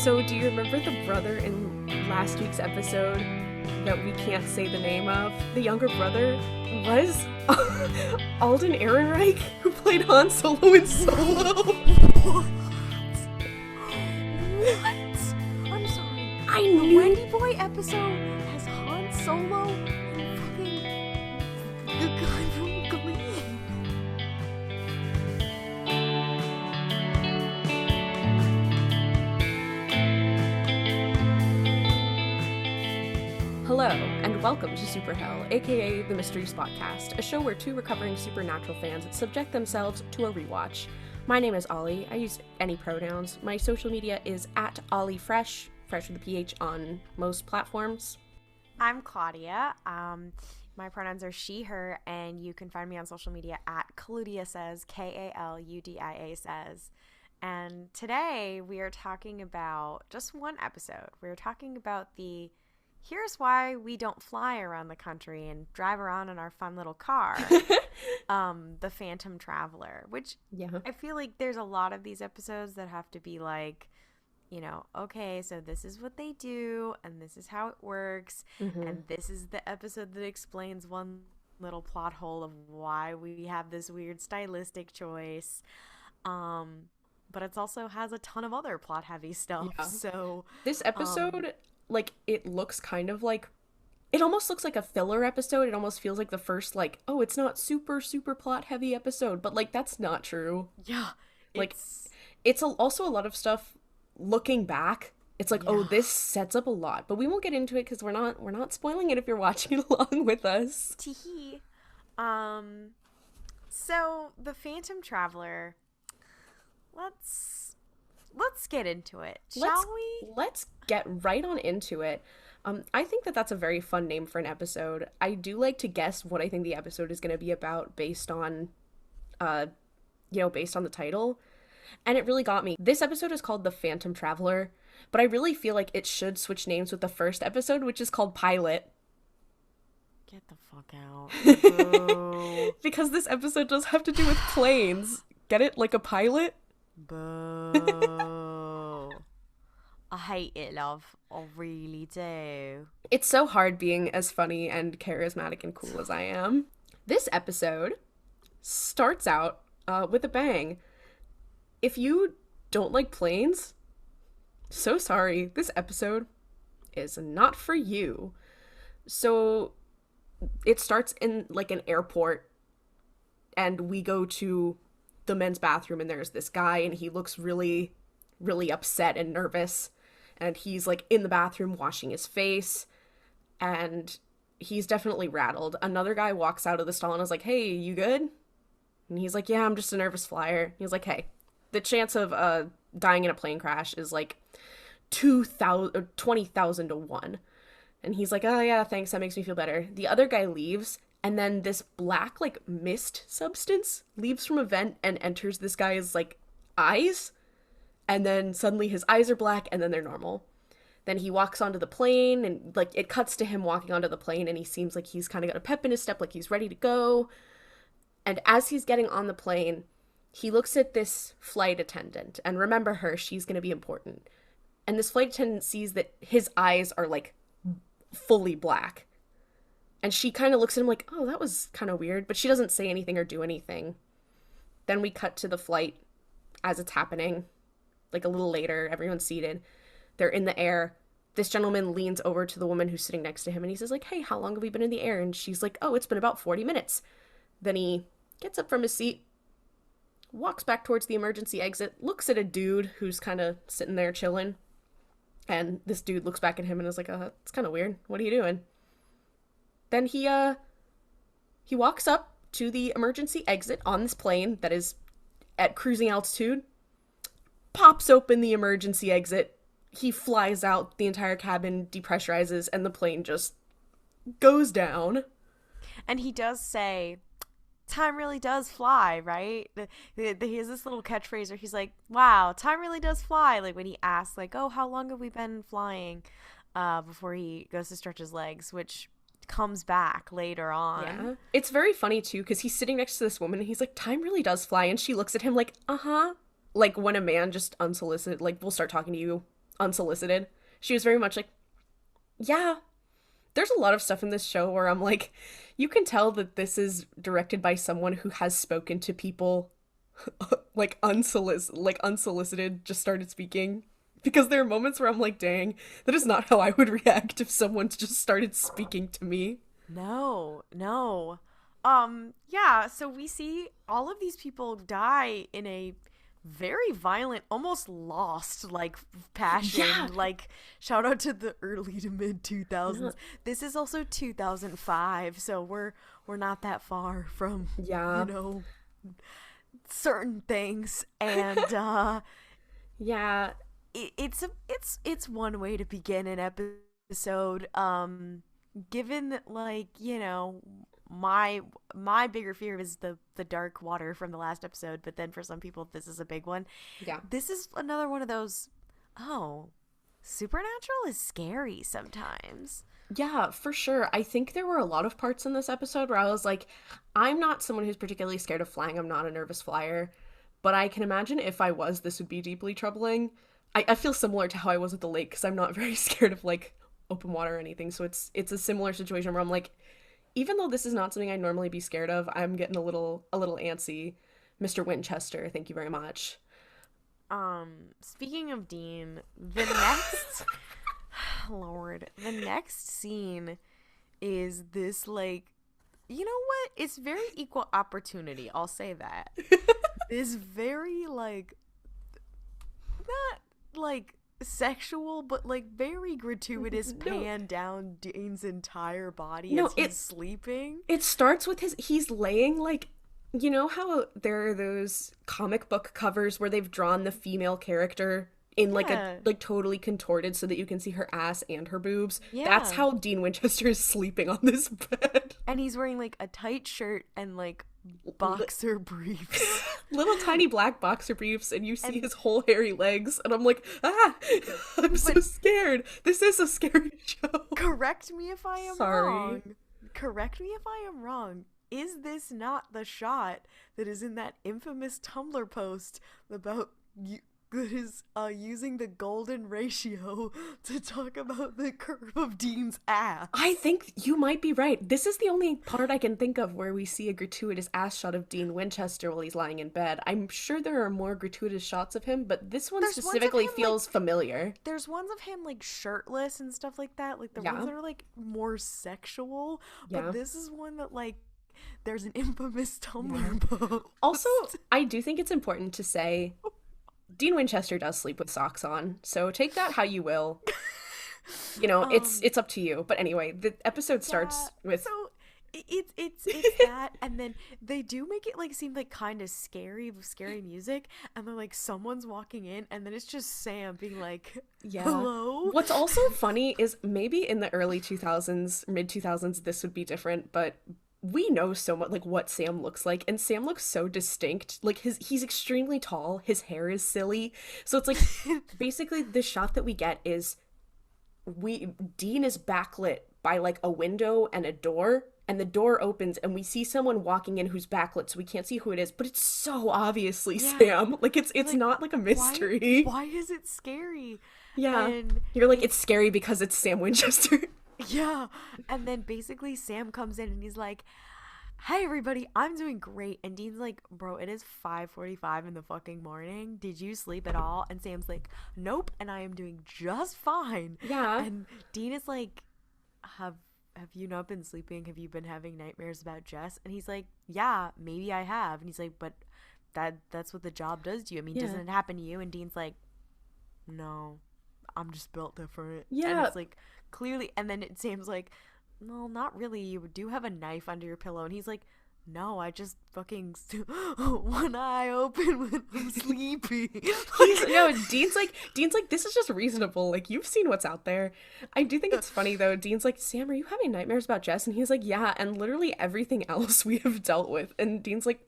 So do you remember the brother in last week's episode that we can't say the name of? The younger brother was Alden Ehrenreich, who played Han Solo in Solo. What? I'm sorry. I The knew. Wendy Boy episode has Han Solo and fucking the guy from Glee. Hello, and welcome to Super Hell, aka the Mystery Spotcast, a show where two recovering Supernatural fans subject themselves to a rewatch. My name is Ollie. I use any pronouns. My social media is at OllieFresh, fresh with a PH on most platforms. I'm Klaudia. My pronouns are she, her, and you can find me on social media at Klaudia Says, K-A-L-U-D-I-A Says. And today we are talking about just one episode. We're talking about here's why we don't fly around the country and drive around in our fun little car. The Phantom Traveler, which I feel like there's a lot of these episodes that have to be like, okay, so this is what they do and this is how it works. And this is the episode that explains one little plot hole of why we have this weird stylistic choice. But it also has a ton of other plot heavy stuff. Yeah. So this episode, it looks kind of like, it almost looks like a filler episode. It almost feels like the first, it's not super plot heavy episode, but that's not true. Yeah. It's also a lot of stuff looking back. It's like, oh, this sets up a lot, but we won't get into it because we're not spoiling it if you're watching it along with us. Teehee. So the Phantom Traveler, let's get into it, shall we? Let's get right on into it. I think that's a very fun name for an episode. I do like to guess what I think the episode is going to be about based on the title. And it really got me. This episode is called The Phantom Traveler, but I really feel like it should switch names with the first episode, which is called Pilot. Get the fuck out. Because this episode does have to do with planes. Get it? Like a pilot? Boo. I hate it, love. I really do. It's so hard being as funny and charismatic and cool as I am. This episode starts out with a bang. If you don't like planes, so sorry. This episode is not for you. So it starts in an airport, and we go to the men's bathroom, and there's this guy, and he looks really, really upset and nervous, and he's in the bathroom washing his face, and he's definitely rattled. Another guy walks out of the stall and is like, hey, you good? And he's like, yeah, I'm just a nervous flyer. He's like, hey, the chance of dying in a plane crash is 20,000 to 1. And he's like, oh yeah, thanks, that makes me feel better. The other guy leaves, and then this black mist substance leaves from a vent and enters this guy's eyes, and then suddenly his eyes are black and then they're normal. Then he walks onto the plane, and it cuts to him walking onto the plane, and he seems like he's kind of got a pep in his step, he's ready to go. And as he's getting on the plane, he looks at this flight attendant, and remember her, she's going to be important. And this flight attendant sees that his eyes are fully black. And she kind of looks at him like, oh, that was kind of weird. But she doesn't say anything or do anything. Then we cut to the flight as it's happening. A little later, everyone's seated. They're in the air. This gentleman leans over to the woman who's sitting next to him, and he says hey, how long have we been in the air? And she's like, oh, it's been about 40 minutes. Then he gets up from his seat, walks back towards the emergency exit, looks at a dude who's kind of sitting there chilling. And this dude looks back at him and is like, it's kind of weird. What are you doing? Then he walks up to the emergency exit on this plane that is at cruising altitude, pops open the emergency exit. He flies out, the entire cabin depressurizes, and the plane just goes down. And he does say, time really does fly, right? He has this little catchphrase where he's like, wow, time really does fly. When he asks, oh, how long have we been flying? Before he goes to stretch his legs, which comes back later on. Yeah. It's very funny, too, because he's sitting next to this woman, and he's like, time really does fly. And she looks at him like, uh-huh. When a man just unsolicited, will start talking to you unsolicited. She was very much like, yeah, there's a lot of stuff in this show where I'm like, you can tell that this is directed by someone who has spoken to people like unsolicited, just started speaking. Because there are moments where I'm like, dang, that is not how I would react if someone just started speaking to me. No, no. Yeah, so we see all of these people die in a very violent, almost lost like passion. Yeah. Like, shout out to the early to mid 2000s. Yeah. This is also 2005, so we're not that far from Yeah. you know, certain things. And Yeah. it's one way to begin an episode. Given that, like, you know, my bigger fear is the dark water from the last episode, but then for some people this is a big one. Yeah. This is another one of those, oh, Supernatural is scary sometimes. Yeah, for sure. I think there were a lot of parts in this episode where I was like, I'm not someone who's particularly scared of flying. I'm not a nervous flyer. But I can imagine if I was, this would be deeply troubling. I feel similar to how I was at the lake because I'm not very scared of like open water or anything. So it's a similar situation where I'm like, even though this is not something I'd normally be scared of, I'm getting a little antsy. Mr. Winchester, thank you very much. Speaking of Dean, the next Lord, the next scene is this, like, you know what? It's very equal opportunity. I'll say that. This very, like, not like sexual, but like very gratuitous pan down Dean's entire body as he's sleeping. It starts with he's laying like, you know how there are those comic book covers where they've drawn the female character in like a like totally contorted so that you can see her ass and her boobs. Yeah. That's how Dean Winchester is sleeping on this bed. And he's wearing like a tight shirt and like boxer briefs. Little tiny black boxer briefs, and you see his whole hairy legs, and I'm like, I'm so scared. This is a scary show. Correct me if I am wrong. Correct me if I am wrong. Is this not the shot that is in that infamous Tumblr post about that is using the golden ratio to talk about the curve of Dean's ass? I think you might be right. This is the only part I can think of where we see a gratuitous ass shot of Dean Winchester while he's lying in bed. I'm sure there are more gratuitous shots of him, but this one specifically feels familiar. There's ones of him like shirtless and stuff like that, like the ones that are like more sexual, but this is one that like there's an infamous Tumblr post. Also, I do think it's important to say Dean Winchester does sleep with socks on, so take that how you will. You know, it's up to you. But anyway, the episode starts with... So, it's that, and then they do make it, like, seem like kind of scary music, and then, like, someone's walking in, and then it's just Sam being like, hello? What's also funny is maybe in the early 2000s, mid-2000s, this would be different, but... we know so much like what Sam looks like, and Sam looks so distinct. Like he's extremely tall, his hair is silly, so it's like basically the shot that we get is Dean is backlit by like a window and a door, and the door opens and we see someone walking in who's backlit, so we can't see who it is, but it's so obviously Sam. Like it's like, not like a mystery. Why is it scary? Yeah, and you're like, it's scary because it's Sam Winchester. Yeah, and then basically Sam comes in and he's like, hey everybody, I'm doing great. And Dean's like, bro, it is 5:45 in the fucking morning. Did you sleep at all? And Sam's like, nope, and I am doing just fine. Yeah. And Dean is like, have you not been sleeping? Have you been having nightmares about Jess? And he's like, yeah, maybe I have. And he's like, but that's what the job does to you. I mean, doesn't it happen to you? And Dean's like, no, I'm just built different. Yeah. And it's like, clearly, and then Sam's like, no, not really, you do have a knife under your pillow. And he's like, no, I just fucking one eye open when I'm sleepy. Dean's like, this is just reasonable, like, you've seen what's out there. I do think it's funny though. Dean's like, Sam, are you having nightmares about Jess? And he's like, yeah, and literally everything else we have dealt with. And Dean's like,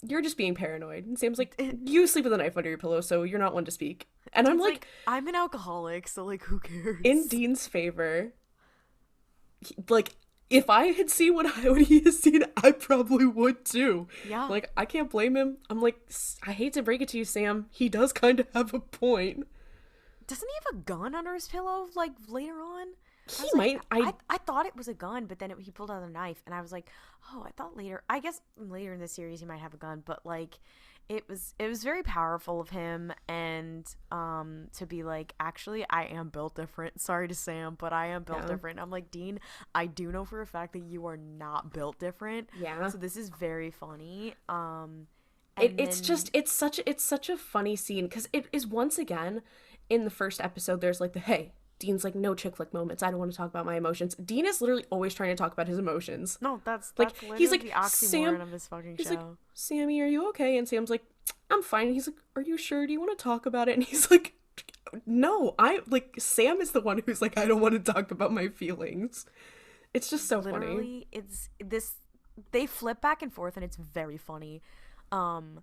you're just being paranoid. And Sam's like, you sleep with a knife under your pillow, so you're not one to speak. And I'm like, I'm an alcoholic, so like, who cares? In Dean's favor, like, if I had seen what he has seen, I probably would too. Yeah. Like, I can't blame him. I'm like, I hate to break it to you, Sam. He does kind of have a point. doesn't he have a gun under his pillow, like, later on? He might. I thought it was a gun, but then he pulled out a knife, and I was like, oh, I thought later. I guess later in the series he might have a gun, but like, it was very powerful of him, and to be like, actually, I am built different. Sorry to Sam, but I am built different. I'm like, Dean, I do know for a fact that you are not built different. Yeah. So this is very funny. It's such a funny scene because it is once again in the first episode. There's like the hey. Dean's like, no chick flick moments. I don't want to talk about my emotions. Dean is literally always trying to talk about his emotions. No, that's like literally he's like the oxymoron of his fucking he's show. like, Sammy, are you okay? And Sam's like, I'm fine. And he's like, are you sure? Do you want to talk about it? And he's like, no, Sam is the one who's like, I don't want to talk about my feelings. It's just so funny. It's this. They flip back and forth, and it's very funny. In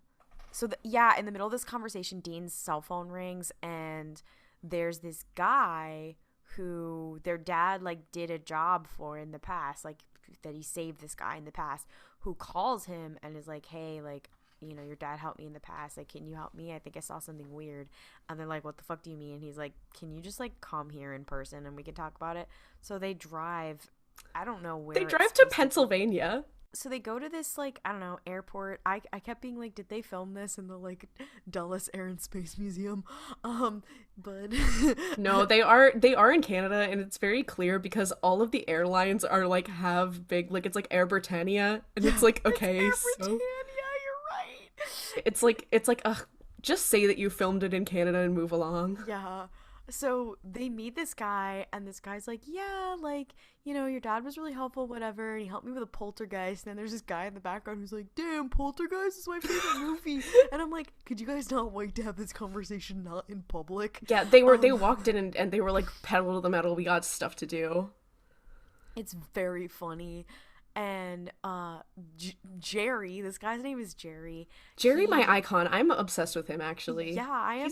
the middle of this conversation, Dean's cell phone rings, and there's this guy who their dad like did a job for in the past, like that he saved this guy in the past, who calls him and is like, hey, like, you know, your dad helped me in the past, like, can you help me? I think I saw something weird. And they're like, what the fuck do you mean? And he's like, can you just like come here in person and we can talk about it? So they drive, I don't know where they drive to Pennsylvania. So they go to this, like, I don't know, airport. I kept being like, did they film this in the, like, Dulles Air and Space Museum? But no, they are in Canada, and it's very clear because all of the airlines are like have big, like, it's like Air Britannia, and it's like, okay, it's Air Britannia, you're right. It's like just say that you filmed it in Canada and move along. Yeah. So they meet this guy, and this guy's like, yeah, like, you know, your dad was really helpful, whatever, and he helped me with a poltergeist. And then there's this guy in the background who's like, damn, Poltergeist is my favorite movie. And I'm like, could you guys not wait to have this conversation not in public? Yeah, they walked in and they were like, pedal to the metal, we got stuff to do. It's very funny. And Jerry, this guy's name is Jerry. My icon. I'm obsessed with him, actually. Yeah, I am.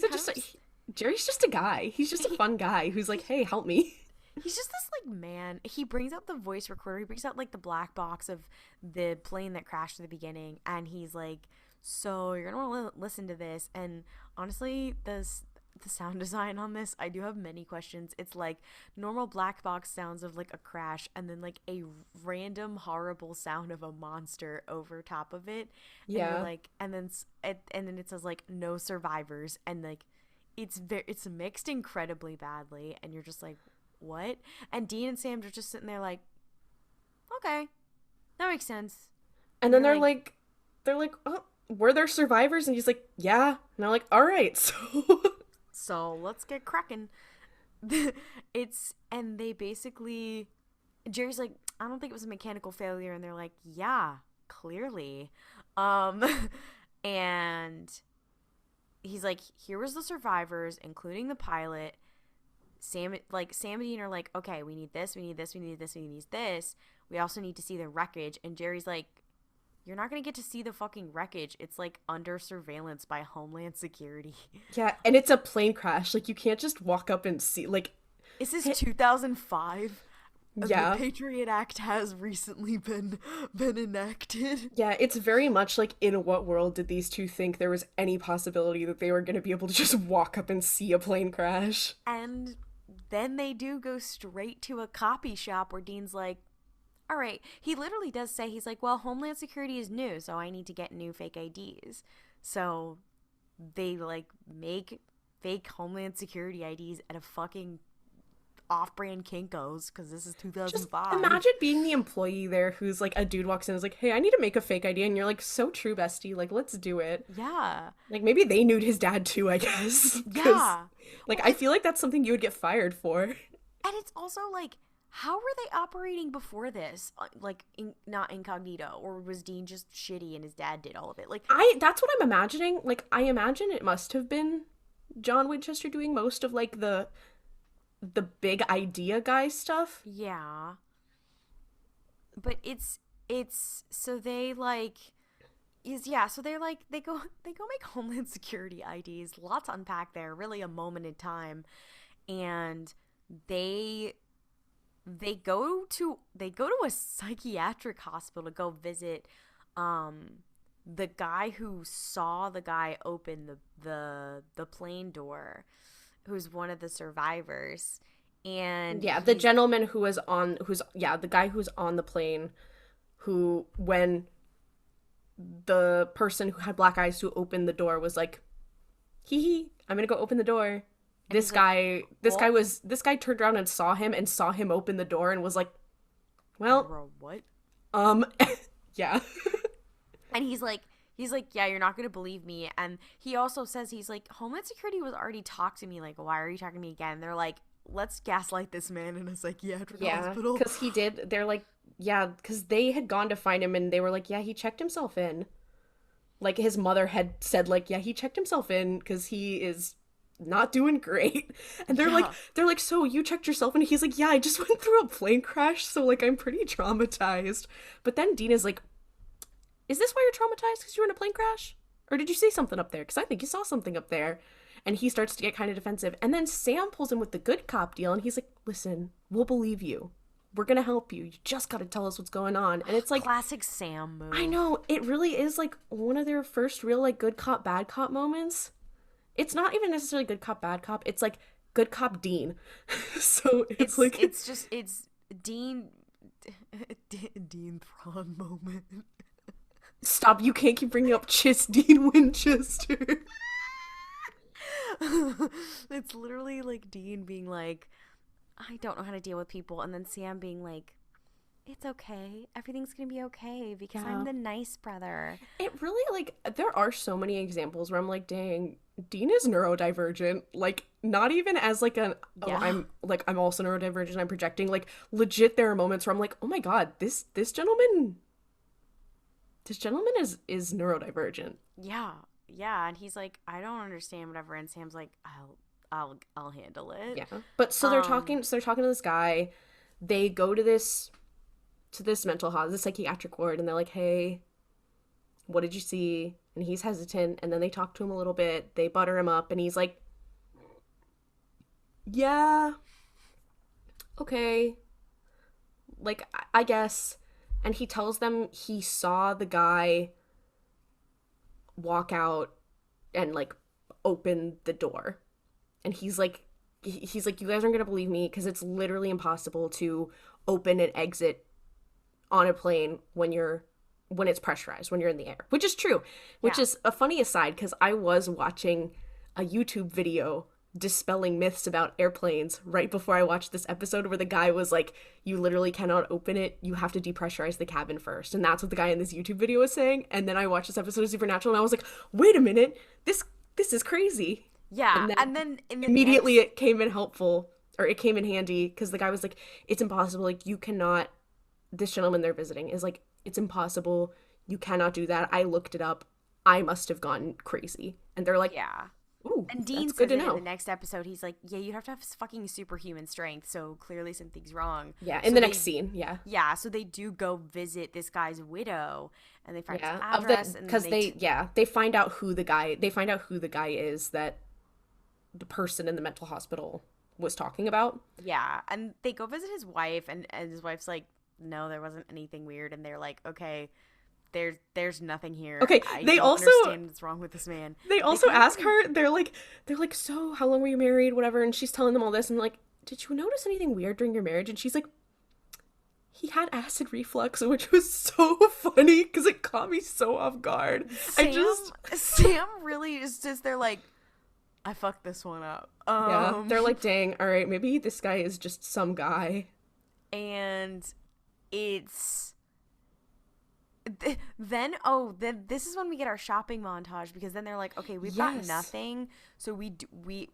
Jerry's just a guy. He's just a fun guy who's like, hey, help me. He's just this, like, man. He brings out the voice recorder. He brings out, like, the black box of the plane that crashed at the beginning. And he's like, so you're going to want to listen to this. And honestly, the sound design on this, I do have many questions. It's, like, normal black box sounds of, like, a crash. And then, like, a random horrible sound of a monster over top of it. Yeah. And like, and then it says, like, no survivors. And, like, it's mixed incredibly badly, and you're just like, what? And Dean and Sam are just sitting there like, okay, that makes sense. And then they're like, oh, were there survivors? And he's like, yeah. And they're like, all right, so let's get cracking. And they basically, Jerry's like, I don't think it was a mechanical failure, and they're like, yeah, clearly. And he's like, here was the survivors, including the pilot. Sam and Dean are like, okay, we need this, we need this, we need this, we need this. We also need to see the wreckage. And Jerry's like, you're not going to get to see the fucking wreckage. It's, like, under surveillance by Homeland Security. Yeah, and it's a plane crash. Like, you can't just walk up and see, like... Is this 2005? Yeah. The Patriot Act has recently been enacted. Yeah, it's very much like, in what world did these two think there was any possibility that they were going to be able to just walk up and see a plane crash? And then they do go straight to a copy shop where Dean's like, all right. He literally does say, he's like, well, Homeland Security is new, so I need to get new fake IDs. So they, like, make fake Homeland Security IDs at a fucking off-brand Kinko's, because this is 2005. Just imagine being the employee there who's like, a dude walks in and is like, hey, I need to make a fake ID, and you're like, so true, bestie, like, let's do it. Yeah. Like, maybe they knew his dad too, I guess. Yeah. Like, well, I feel like that's something you would get fired for. And it's also like, how were they operating before this? Like, not incognito, or was Dean just shitty and his dad did all of it? Like, that's what I'm imagining. Like, I imagine it must have been John Winchester doing most of, like, the big idea guy stuff. Yeah. But it's so they like so they're like they go make Homeland Security IDs. Lots to unpack there, really a moment in time. And they go to a psychiatric hospital to go visit the guy who saw the guy open the plane door. who's one of the survivors. And Yeah, the gentleman the guy who's on the plane, who, when the person who had black eyes who opened the door was like, hee hee, I'm gonna go open the door. This guy turned around and saw him open the door and was like, well, bro, what? Yeah. And he's like, yeah, you're not gonna believe me. And he also says, he's like, Homeland Security was already talked to me. Like, why are you talking to me again? They're like, let's gaslight this man in a psychiatric hospital. Because he did. They're like, yeah, because they had gone to find him and they were like, yeah, he checked himself in. Like, his mother had said, like, yeah, he checked himself in because he is not doing great. And they're like, so you checked yourself in? He's like, yeah, I just went through a plane crash, so, like, I'm pretty traumatized. But then Dean is like, is this why you're traumatized? Because you were in a plane crash? Or did you see something up there? Because I think you saw something up there. And he starts to get kind of defensive. And then Sam pulls him with the good cop deal, and he's like, listen, we'll believe you. We're gonna help you. You just gotta tell us what's going on. And it's like, classic Sam move. I know, it really is like one of their first real like good cop bad cop moments. It's not even necessarily good cop bad cop. It's like good cop Dean. So it's like it's Dean Thrawn moment. Stop! You can't keep bringing up Chiss Dean Winchester. It's literally like Dean being like, I don't know how to deal with people, and then Sam being like, it's okay, everything's gonna be okay because I'm the nice brother. It really, like, there are so many examples where I'm like, dang, Dean is neurodivergent. Like, not even as like I'm also neurodivergent, I'm projecting. Like, legit, there are moments where I'm like, oh my god, this gentleman is neurodivergent. Yeah, and he's like, I don't understand whatever, and Sam's like, I'll handle it. Yeah. But so they're talking to this guy. They go to this mental hospital, this psychiatric ward, and they're like, hey, what did you see? And he's hesitant, and then they talk to him a little bit. They butter him up, and he's like, yeah, okay, like, I guess. And he tells them he saw the guy walk out and like open the door. And he's like, you guys aren't gonna believe me because it's literally impossible to open and exit on a plane when it's pressurized, when you're in the air, which is true. Which is a funny aside, because I was watching a YouTube video dispelling myths about airplanes right before I watched this episode, where the guy was like, you literally cannot open it, you have to depressurize the cabin first. And that's what the guy in this YouTube video was saying. And then I watched this episode of Supernatural and I was like, wait a minute, this is crazy. Yeah, and then immediately it came in handy, because the guy was like, it's impossible, like, you cannot, this gentleman they're visiting is like, it's impossible, you cannot do that, I looked it up, I must have gone crazy. And they're like, yeah. Ooh, and Dean says it in the next episode, he's like, yeah, you have to have fucking superhuman strength, so clearly something's wrong. Yeah, in the next scene, yeah. Yeah, so they do go visit this guy's widow, and they find his address, because they find out who the guy is that the person in the mental hospital was talking about. Yeah, and they go visit his wife, and his wife's like, no, there wasn't anything weird, and they're like, okay, there's nothing here. Okay, I they don't also understand what's wrong with this man. They also ask her, they're like, so how long were you married, whatever, and she's telling them all this, and like, did you notice anything weird during your marriage? And she's like, he had acid reflux, which was so funny because it caught me so off guard. Sam really is just, they're like, I fucked this one up. Yeah, they're like, dang, all right, maybe this guy is just some guy. And it's then this is when we get our shopping montage, because then they're like, okay, we've got nothing, so we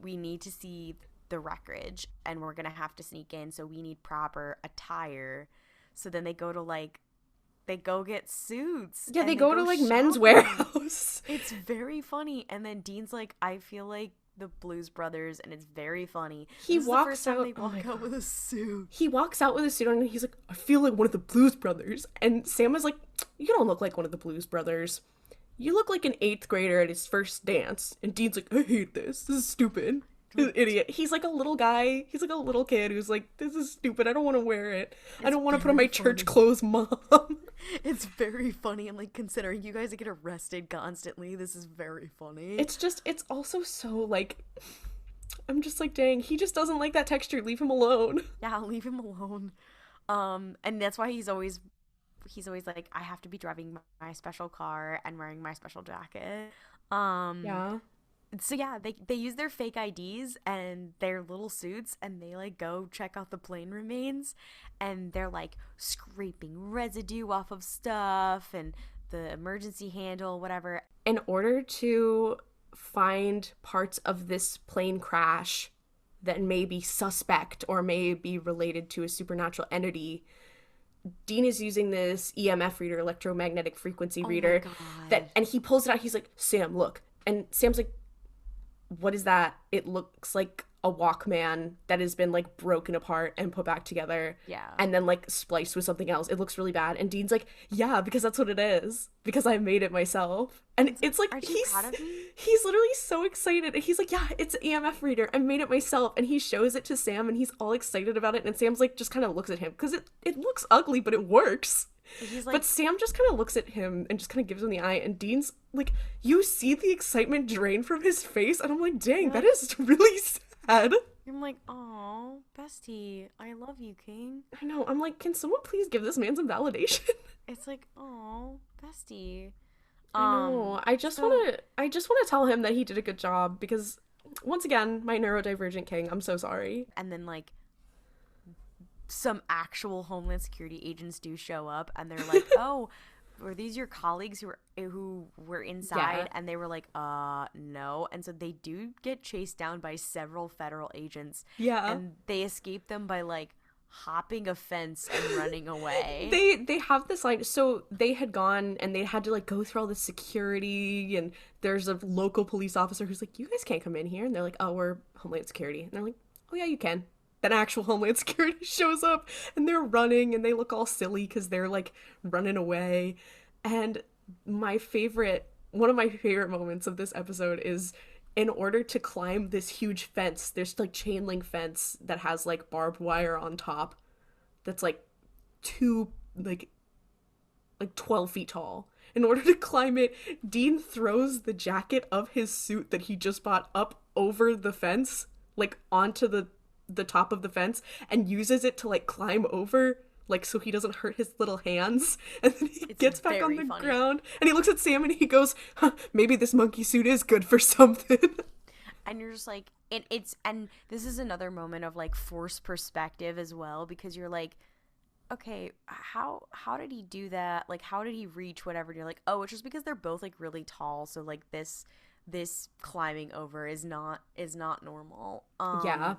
need to see the wreckage, and we're gonna have to sneak in, so we need proper attire. So then they go get suits. Yeah, they go to like Men's Warehouse. It's very funny. And then Dean's like, I feel like the Blues Brothers, and it's very funny. He walks out. They walk out with a suit. He walks out with a suit on, and he's like, I feel like one of the Blues Brothers. And Sam is like, you don't look like one of the Blues Brothers. You look like an 8th grader at his first dance. And Dean's like, I hate this. This is stupid. He's an idiot. He's like a little guy. He's like a little kid who's like, this is stupid. I don't want to wear it. I don't want to put on my church clothes, Mom. It's very funny. And like, considering you guys get arrested constantly, this is very funny. It's also so like, I'm just like, dang, he just doesn't like that texture. Leave him alone. Yeah, leave him alone. And that's why he's always like, I have to be driving my special car and wearing my special jacket. Um, Yeah. so yeah, they use their fake IDs and their little suits, and they like go check out the plane remains, and they're like scraping residue off of stuff and the emergency handle, whatever. In order to find parts of this plane crash that may be suspect or may be related to a supernatural entity, Dean is using this EMF reader, electromagnetic frequency Oh my reader, god. and he pulls it out. He's like, Sam, look. And Sam's like, what is that? It looks like a Walkman that has been like broken apart and put back together Yeah. and then like spliced with something else. It looks really bad. And Dean's like, yeah, because that's what it is. Because I made it myself. And it's like, Aren't you proud of me? he's literally so excited. And he's like, yeah, it's an EMF reader. I made it myself. And he shows it to Sam and he's all excited about it. And Sam's like, just kind of looks at him because it looks ugly, but it works. He's like, But Sam just kind of looks at him and just kind of gives him the eye, and Dean's like, you see the excitement drain from his face, and I'm like, dang, that is really sad. I'm like, oh, bestie, I love you, King. I know. I'm like, can someone please give this man some validation? It's like, oh, bestie. I know. I just want to tell him that he did a good job because, once again, my neurodivergent king. I'm so sorry. And then like some actual Homeland Security agents do show up, and they're like, oh, were these your colleagues who were inside? Yeah. And they were like, no. And so they do get chased down by several federal agents. Yeah. And they escape them by like hopping a fence and running away. They have this line. So they had gone and they had to like go through all the security, and there's a local police officer who's like, you guys can't come in here. And they're like, oh, we're Homeland Security. And they're like, oh yeah, you can. Then actual Homeland Security shows up and they're running and they look all silly because they're like running away. And one of my favorite moments of this episode is, in order to climb this huge fence, there's like chain link fence that has like barbed wire on top that's like two, like 12 feet tall. In order to climb it, Dean throws the jacket of his suit that he just bought up over the fence, like onto the top of the fence, and uses it to like climb over, like so he doesn't hurt his little hands. And then he gets back on the ground and he looks at Sam and he goes, huh, maybe this monkey suit is good for something. And you're just like, and this is another moment of like forced perspective as well, because you're like, okay, how did he do that? Like, how did he reach whatever? And you're like, oh, it's just because they're both like really tall, so like this climbing over is not normal. Yeah.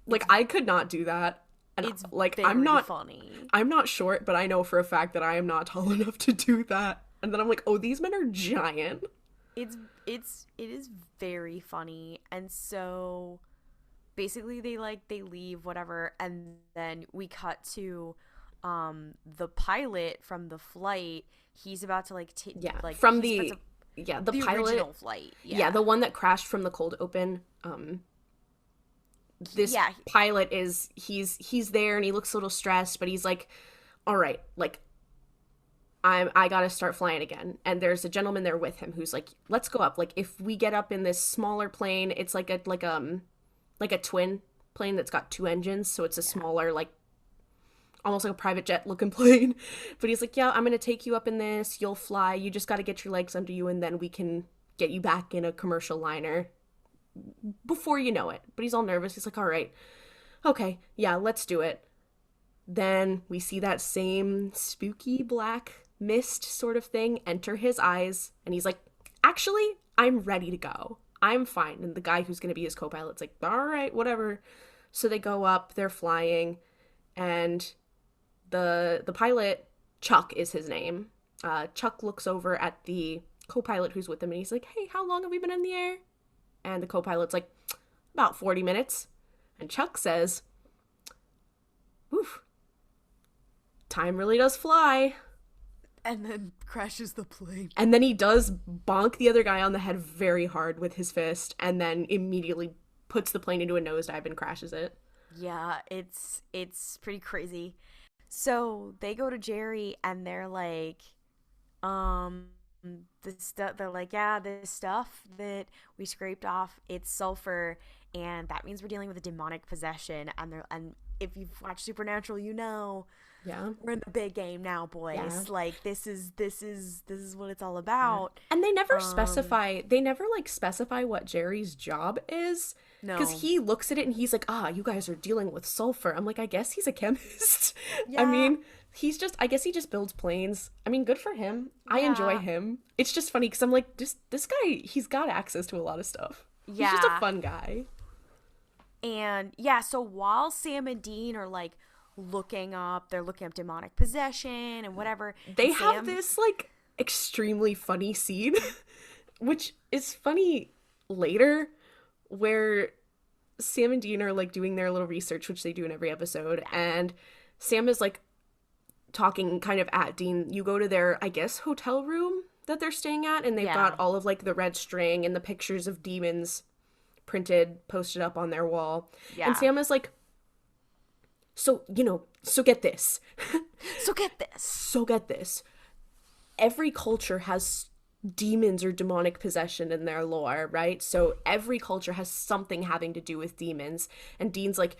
Like, I could not do that. And It's like, very funny. I'm not short, but I know for a fact that I am not tall enough to do that. And then I'm like, oh, these men are giant. It is very funny. And so basically they leave, whatever, and then we cut to the pilot from the flight. He's about to like from the the pilot original flight. Yeah, the one that crashed from the cold open. This pilot is he's there and he looks a little stressed, but he's like, all right, like I gotta start flying again. And there's a gentleman there with him who's like, let's go up. Like, if we get up in this smaller plane, it's like a twin plane that's got two engines, so it's a smaller, like almost like a private jet looking plane. But he's like, yeah, I'm gonna take you up in this, you'll fly, you just gotta get your legs under you, and then we can get you back in a commercial liner before you know it. But he's all nervous. He's like, all right, okay, yeah, let's do it. Then we see that same spooky black mist sort of thing enter his eyes, and he's like, actually, I'm ready to go, I'm fine. And the guy who's going to be his co-pilot's like, all right, whatever. So they go up, they're flying, and the pilot, Chuck is his name, Chuck looks over at the co-pilot who's with him, and he's like, hey, how long have we been in the air? And the co-pilot's like, about 40 minutes. And Chuck says, oof, time really does fly. And then crashes the plane. And then he does bonk the other guy on the head very hard with his fist, and then immediately puts the plane into a nosedive and crashes it. Yeah, it's pretty crazy. So they go to Jerry and they're like, the stuff they're like, yeah, this stuff that we scraped off, it's sulfur, and that means we're dealing with a demonic possession. And if you've watched Supernatural, you know Yeah. we're in the big game now, Yeah. boys. Like this is what it's all about. And Um, they never like specify what Jerry's job is. Because no, he looks at it and he's like, ah, you guys are dealing with sulfur. I'm like, I guess he's a chemist. I yeah, mean, I guess he just builds planes. I mean, good for him. I enjoy yeah, him. It's just funny because I'm like, this guy, he's got access to a lot of stuff. He's just a yeah. fun guy. And yeah, so while Sam and Dean are like they're looking up demonic possession and whatever, They and have Sam, this like extremely funny scene, which is funny later, where Sam and Dean are like doing their little research, which they do in every episode, yeah, and Sam is like talking kind of at Dean. You go to their, I guess, hotel room that they're staying at, and they've yeah, got all of like the red string and the pictures of demons printed, posted up on their wall. And yeah. Sam is like, so get this. So get this. So get this. Every culture has demons or demonic possession in their lore, right? So every culture has something having to do with demons. And Dean's like,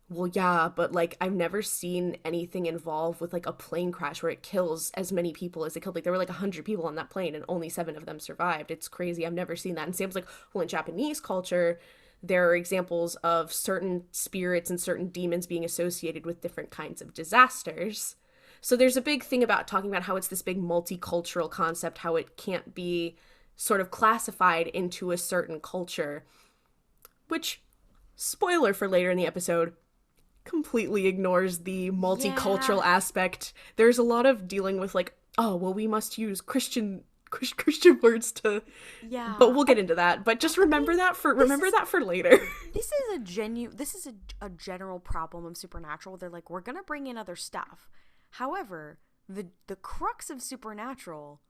well, yeah, but like I've never seen anything involved with like a plane crash where it kills as many people as it killed. Like there were like 100 people on that plane and only 7 of them survived. It's crazy. I've never seen that. And Sam's like, well, in Japanese culture, there are examples of certain spirits and certain demons being associated with different kinds of disasters. So there's a big thing about talking about how it's this big multicultural concept, how it can't be sort of classified into a certain culture, which, spoiler for later in the episode, completely ignores the Yeah, multicultural aspect. There's a lot of dealing with like, oh, well, we must use Christian words to, but yeah. we'll get into that. But just I mean, this remember is that for later. a general problem of Supernatural. They're like, we're gonna bring in other stuff. However, the crux of Supernatural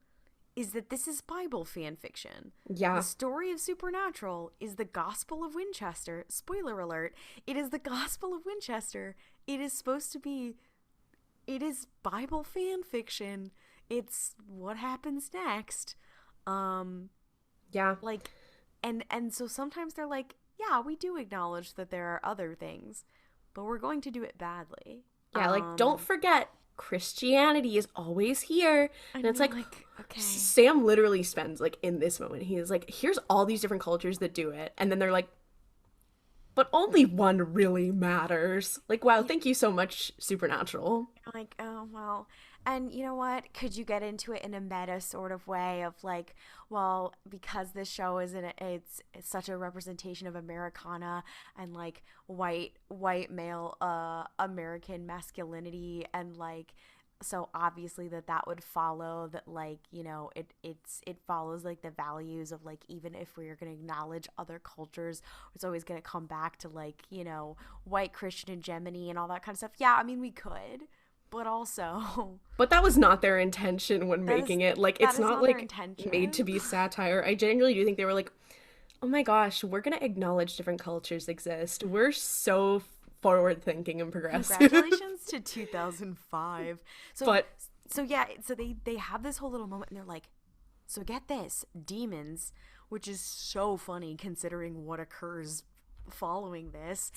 is that this is Bible fan fiction. The Yeah. story of Supernatural is the Gospel of Winchester. Spoiler alert, it is the Gospel of Winchester. It is supposed to be, it is Bible fan fiction. It's what happens next. Um Yeah. like and so sometimes they're like, yeah, we do acknowledge that there are other things, but we're going to do it badly. Yeah, like don't forget Christianity is always here. And And it's you're like like, okay. Sam literally spends like in this moment, he is like, here's all these different cultures that do it. And then they're like, but only one really matters. Like, wow, thank you so much, Supernatural. Like, oh, well. And you know what? Could you get into it in a meta sort of way of like, well, because this show it's such a representation of Americana and like white male American masculinity, and like, so obviously that would follow that, like, you know, it follows like the values of like, even if we're going to acknowledge other cultures, it's always going to come back to like, you know, white Christian hegemony and all that kind of stuff. Yeah, I mean, we could, but also But that was not their intention when that is making it. Like, that it's is not not their like intention. made to be satire. I genuinely do think they were like, oh my gosh, we're gonna acknowledge different cultures exist. We're so forward thinking and progressive. Congratulations to 2005. So But so yeah, so they have this whole little moment and they're like, so get this, demons, which is so funny considering what occurs following this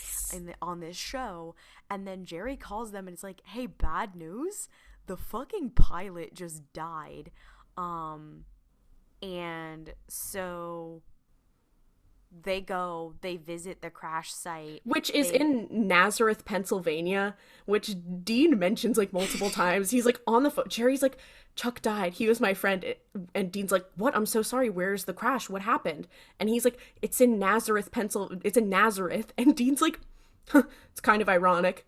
on this show. And then Jerry calls them and it's like, hey, bad news, the fucking pilot just died. um and so they visit the crash site. which is They in Nazareth, Pennsylvania, which Dean mentions like multiple times. He's like on the phone. Jerry's like, Chuck died. He was my friend. And Dean's like, what? I'm so sorry. Where's the crash? What happened? And he's like, it's in Nazareth, Pennsylvania. It's in Nazareth. And Dean's like, huh, it's kind of ironic.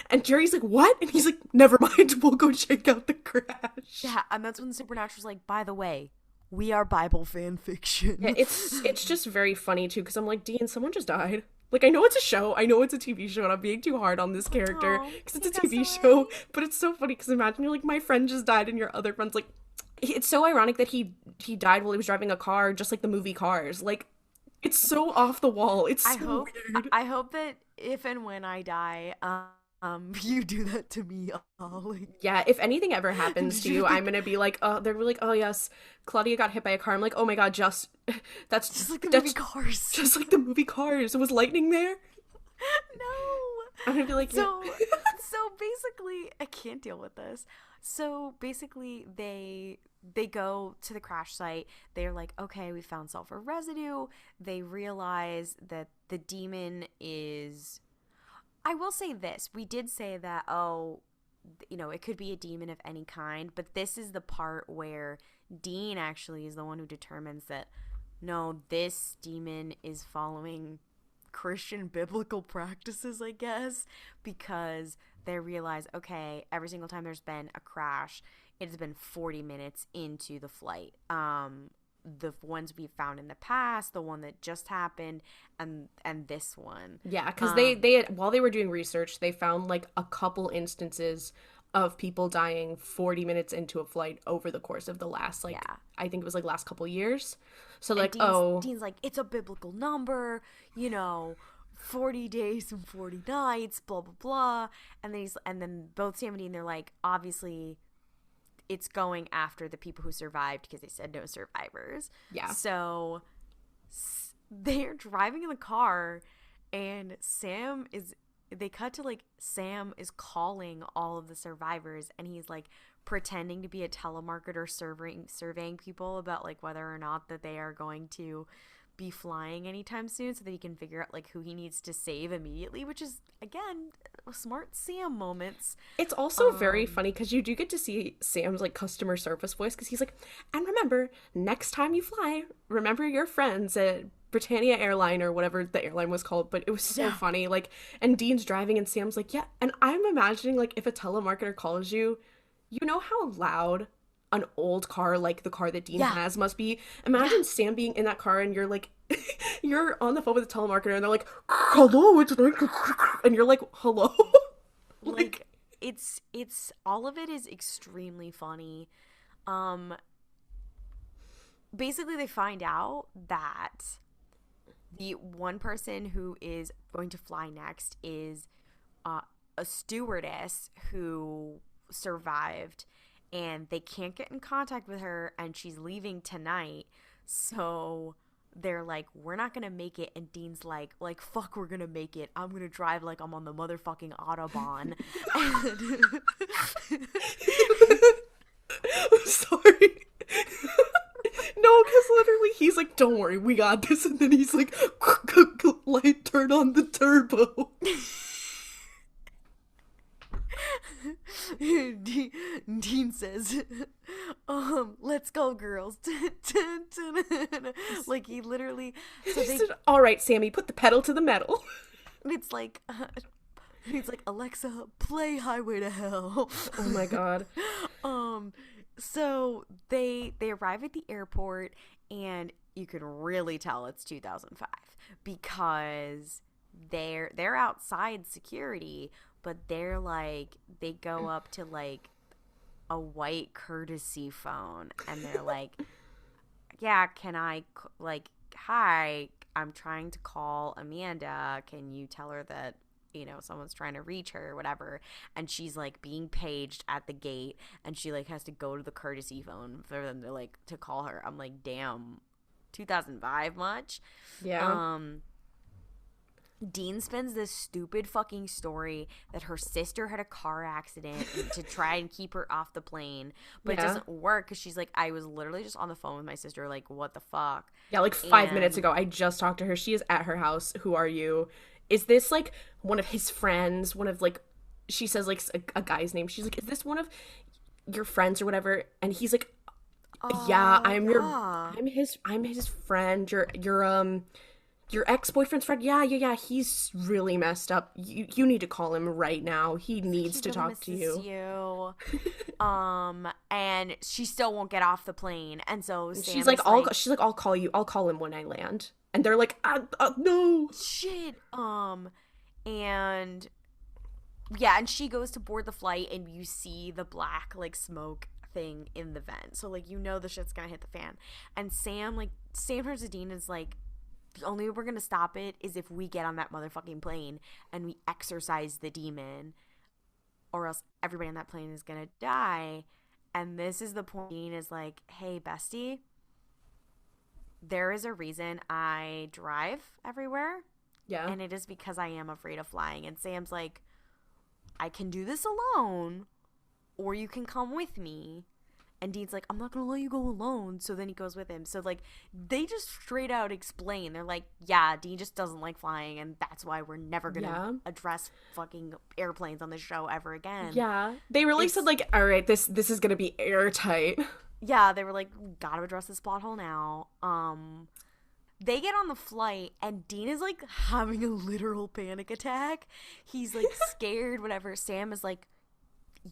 And Jerry's like, what? And he's like, never mind. We'll go check out the crash. Yeah, and that's when Supernatural's like, by the way, we are Bible fan Yeah, fiction. it's just very funny too because I'm like, Dean, someone just died. Like I know it's a show, I know it's a TV show, and I'm being too hard on this character Oh, because it's he a got TV so show. early. But it's so funny because imagine you're like, my friend just died, and your other friend's like, it's so ironic that he died while he was driving a car, just like the movie Cars. Like, it's so off the wall. It's I so hope weird. I hope that if and when I die, You do that to me, Ollie. Yeah, if anything ever happens Did to you you, I'm think gonna be like, oh, they're like, oh yes, Claudia got hit by a car. I'm like, oh my god, just just like the movie that's Cars? just like the movie Cars. Was lightning there? No. I'm gonna be like, yeah. So basically, I can't deal with this. So basically, they go to the crash site. They're like, okay, we found sulfur residue. They realize that the demon is. I will say this. We did say that, oh, it could be a demon of any kind, but this is the part where Dean actually is the one who determines that, no, this demon is following Christian biblical practices, I guess, because they realize, okay, every single time there's been a crash, it has been 40 minutes into the flight. The ones we found in the past, the one that just happened, and this one. Yeah, because they had, while they were doing research, they found like a couple instances of people dying 40 minutes into a flight over the course of the last I think it was like last couple years. So like, Dean's like, it's a biblical number, 40 days and 40 nights, blah blah blah. And then both Sam and Dean, they're like, obviously it's going after the people who survived because they said no survivors. Yeah. So they're driving in the car, and they cut to like Sam is calling all of the survivors, and he's like pretending to be a telemarketer surveying people about like whether or not that they are going to be flying anytime soon, so that he can figure out like who he needs to save immediately, which is again smart Sam moments. It's also very funny because you do get to see Sam's like customer service voice, because he's like, and remember, next time you fly, remember your friends at Britannia Airline or whatever the airline was called. But it was so funny, like, and Dean's driving and Sam's like, yeah. And I'm imagining like if a telemarketer calls you, you know how loud an old car like the car that Dean has must be. Imagine Sam being in that car and you're like you're on the phone with the telemarketer and they're like, hello, it's like, and you're like, hello. like it's all of it is extremely funny. Basically they find out that the one person who is going to fly next is a stewardess who survived, and they can't get in contact with her, and she's leaving tonight. So they're like, we're not gonna make it. And Dean's like fuck, we're gonna make it. I'm gonna drive like I'm on the motherfucking Autobahn. I'm sorry. No, because literally he's like, don't worry, we got this. And then he's like, light, turn on the turbo. Dean says, let's go, girls. Like he literally said, all right, Sammy, put the pedal to the metal. It's like he's like, Alexa, play Highway to Hell. Oh my god. So they arrive at the airport, and you can really tell it's 2005 because they're outside security, but they're like, they go up to like a white courtesy phone, and they're like, yeah, can I like, hi, I'm trying to call Amanda, can you tell her that someone's trying to reach her or whatever? And she's like being paged at the gate, and she like has to go to the courtesy phone for them to like to call her. I'm like, damn, 2005 much? Yeah. Dean spends this stupid fucking story that her sister had a car accident to try and keep her off the plane, but it doesn't work because she's like, I was literally just on the phone with my sister, like, what the fuck? Yeah, like 5 minutes ago, I just talked to her. She is at her house. Who are you? Is this like one of his friends? One of like, she says like a guy's name. She's like, is this one of your friends or whatever? And he's like, yeah, I'm his friend. Your ex-boyfriend's friend. Yeah. He's really messed up. You need to call him right now. He needs to talk to you. And she still won't get off the plane. And so Sam she's like, I'll call you. I'll call him when I land. And they're like, no. Shit. And yeah, and she goes to board the flight, and you see the black like smoke thing in the vent. So like, the shit's gonna hit the fan. And Sam turns to Dean and is like, the only way we're gonna stop it is if we get on that motherfucking plane and we exorcise the demon. or else everybody on that plane is gonna die. And this is the point. Dean is like, hey, bestie, there is a reason I drive everywhere. Yeah. And it is because I am afraid of flying. And Sam's like, I can do this alone, or you can come with me. And Dean's like, I'm not going to let you go alone. So then he goes with him. So, like, they just straight out explain. They're like, yeah, Dean just doesn't like flying. And that's why we're never going to address fucking airplanes on the show ever again. Yeah. They really said, like, all right, this is going to be airtight. Yeah, they were like, gotta address this plot hole now. They get on the flight, and Dean is, like, having a literal panic attack. He's, like, scared, whatever. Sam is like,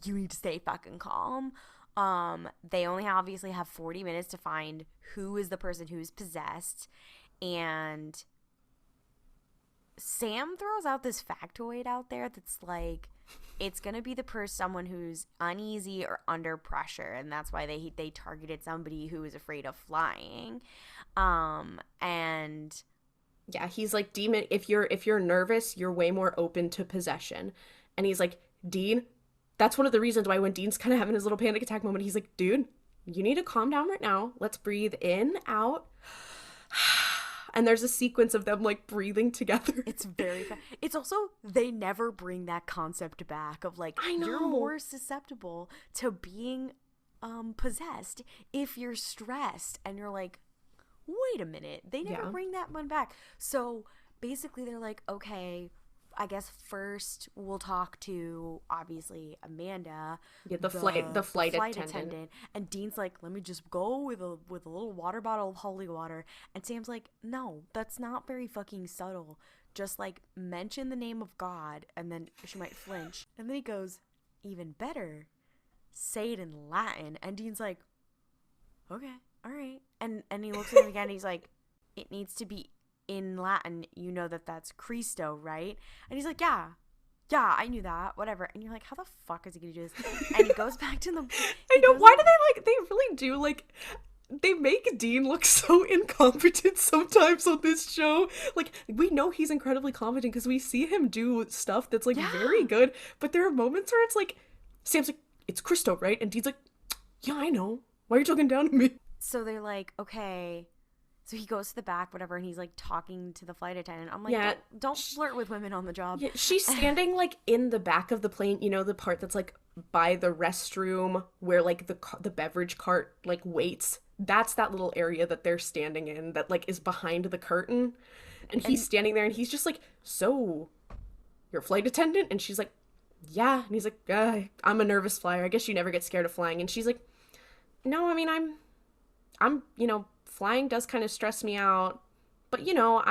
you need to stay fucking calm. They only obviously have 40 minutes to find who is the person who's possessed. And Sam throws out this factoid out there that's like, it's going to be someone who's uneasy or under pressure. And that's why they targeted somebody who is afraid of flying. And yeah, he's like, Demon, if you're nervous, you're way more open to possession. And he's like, Dean, that's one of the reasons why when Dean's kind of having his little panic attack moment, he's like, dude, you need to calm down right now. Let's breathe in, out. And there's a sequence of them, like, breathing together. It's very fun. It's also, they never bring that concept back of, like, you're more susceptible to being possessed if you're stressed. And you're like, wait a minute. They never bring that one back. So basically they're like, okay, I guess first we'll talk to, obviously, Amanda, the flight attendant. And Dean's like, let me just go with a little water bottle of holy water. And Sam's like, no, that's not very fucking subtle. Just, like, mention the name of God, and then she might flinch. And then he goes, even better, say it in Latin. And Dean's like, okay, all right. And he looks at him again, and he's like, it needs to be in Latin, you know that's Christo, right? And he's like, yeah, I knew that, whatever. And you're like, how the fuck is he gonna do this? And he goes back to the I know, why do they really do, like, they make Dean look so incompetent sometimes on this show. Like, we know he's incredibly competent because we see him do stuff that's, like, very good, but there are moments where it's like, Sam's like, it's Christo, right? And Dean's like, yeah, I know, why are you talking down to me? So they're like, okay. So he goes to the back, whatever, and he's, like, talking to the flight attendant. I'm like, don't flirt with women on the job. Yeah, she's standing, like, in the back of the plane, you know, the part that's, like, by the restroom where, like, the beverage cart, like, waits. That's that little area that they're standing in that, like, is behind the curtain. And he's standing there, and he's just like, so, you're a flight attendant? And she's like, yeah. And he's like, I'm a nervous flyer. I guess you never get scared of flying. And she's like, no, I mean, I'm, you know, flying does kind of stress me out, but, you know,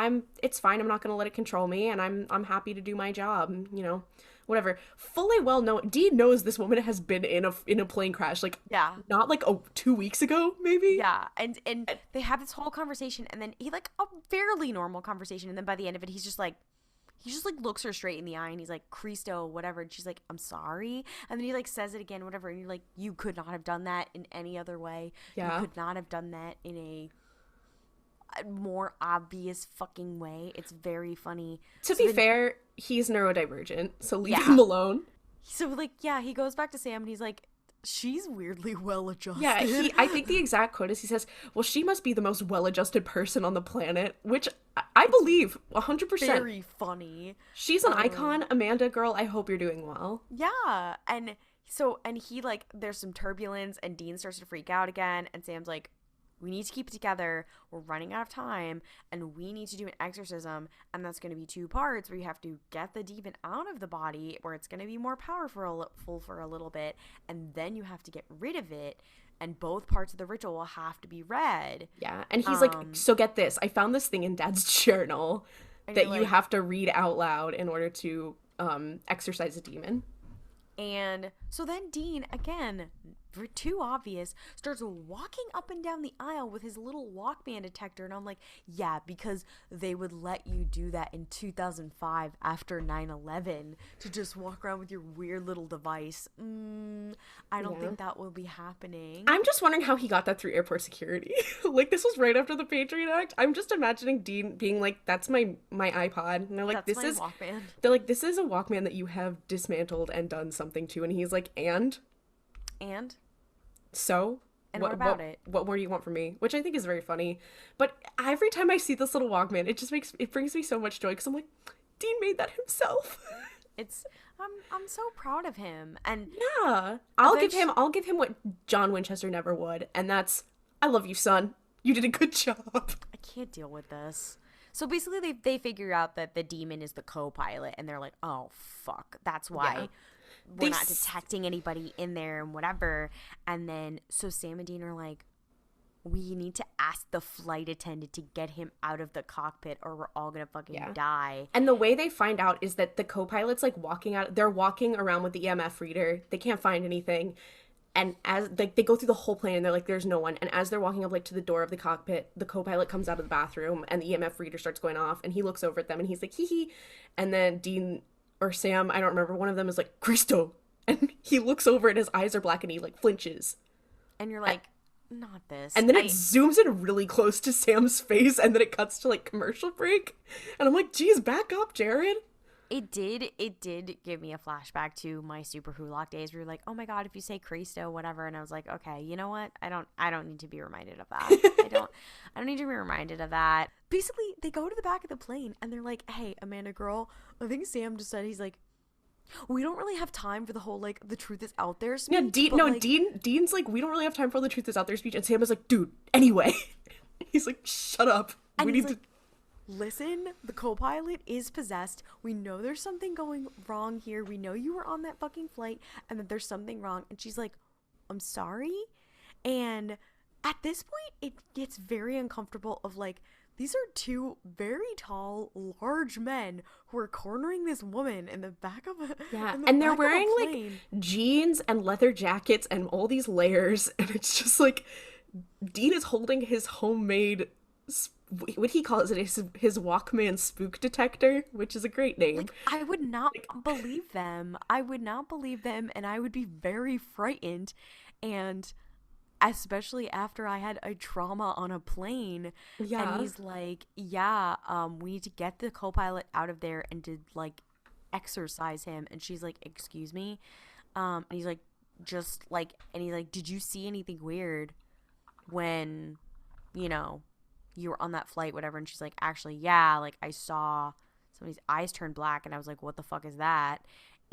it's fine. I'm not going to let it control me, and I'm happy to do my job, you know, whatever. Fully well known, Dean knows this woman has been in a plane crash, like, not like 2 weeks ago, maybe. Yeah, and they have this whole conversation, and then he, like, a fairly normal conversation, and then by the end of it, he just looks her straight in the eye, and he's like, Christo, whatever, and she's like, I'm sorry, and then he, like, says it again, whatever, and you're like, you could not have done that in any other way. You could not have done that in a more obvious fucking way. It's very funny. To be fair, he's neurodivergent, so leave him alone. So, like, he goes back to Sam, and he's like, she's weirdly well-adjusted. Yeah, I think the exact quote is, he says, well, she must be the most well-adjusted person on the planet, which I believe 100%. Very funny. She's an icon. Amanda, girl, I hope you're doing well. Yeah, and he, like, there's some turbulence, and Dean starts to freak out again, and Sam's like, we need to keep it together. We're running out of time, and we need to do an exorcism, and that's going to be 2 parts where you have to get the demon out of the body, where it's going to be more powerful for a little bit, and then you have to get rid of it, and both parts of the ritual will have to be read. Yeah, and he's like, so get this. I found this thing in Dad's journal that you have to read out loud in order to exorcise a demon. And so then Dean, again, too obvious, starts walking up and down the aisle with his little Walkman detector. And I'm like, yeah, because they would let you do that in 2005 after 9/11 to just walk around with your weird little device. I don't think that will be happening. I'm just wondering how he got that through airport security. Like, this was right after the Patriot Act. I'm just imagining Dean being like, that's my iPod. And they're like, That's my Walkman. They're like, this is a Walkman that you have dismantled and done something to. And he's like, and? So? And what about it? What more do you want from me? Which I think is very funny. But every time I see this little Walkman, it brings me so much joy, because I'm like, Dean made that himself. I'm so proud of him. And yeah, I'll give him what John Winchester never would, and that's, I love you, son. You did a good job. I can't deal with this. So basically, they figure out that the demon is the co-pilot, and they're like, oh fuck, that's why we're not detecting anybody in there and whatever. And then so Sam and Dean are like, we need to ask the flight attendant to get him out of the cockpit, or we're all gonna fucking die. And the way they find out is that the co-pilot's like they're walking around with the EMF reader. They can't find anything. And as they go through the whole plane, and they're like, there's no one. And as they're walking up like to the door of the cockpit, the co-pilot comes out of the bathroom, and the EMF reader starts going off, and he looks over at them, and he's like, hee hee. And then Dean or Sam, I don't remember, one of them is like, Cristo. And he looks over and his eyes are black and he like flinches. And you're like, not this. And then it zooms in really close to Sam's face, and then it cuts to like commercial break. And I'm like, geez, back up, Jared. It did give me a flashback to my Super Hulock days where you're like, oh my god, if you say Cristo, whatever. And I was like, okay, you know what? I don't need to be reminded of that. I don't need to be reminded of that. Basically, they go to the back of the plane and they're like, hey, Amanda girl, I think Sam just said, he's like, we don't really have time for the whole like the truth is out there speech. Yeah, Dean's like, we don't really have time for the truth is out there speech, and Sam is like, dude, anyway. He's like, shut up. And we need to listen, the co-pilot is possessed. We know there's something going wrong here. We know you were on that fucking flight and that there's something wrong. And she's like, I'm sorry. And at this point, it gets very uncomfortable of like, these are two very tall, large men who are cornering this woman in the back of a and they're wearing like jeans and leather jackets and all these layers, and it's just like Dean is holding his homemade, what he calls it, his Walkman spook detector, which is a great name. Like, I would not believe them. I would not believe them, and I would be very frightened, and especially after I had a trauma on a plane. Yeah. And he's like, we need to get the co-pilot out of there and to like exorcise him. And she's like, excuse me? And he's like, did you see anything weird when, you were on that flight, whatever? And she's like, actually, yeah, like I saw somebody's eyes turn black, and I was like, what the fuck is that?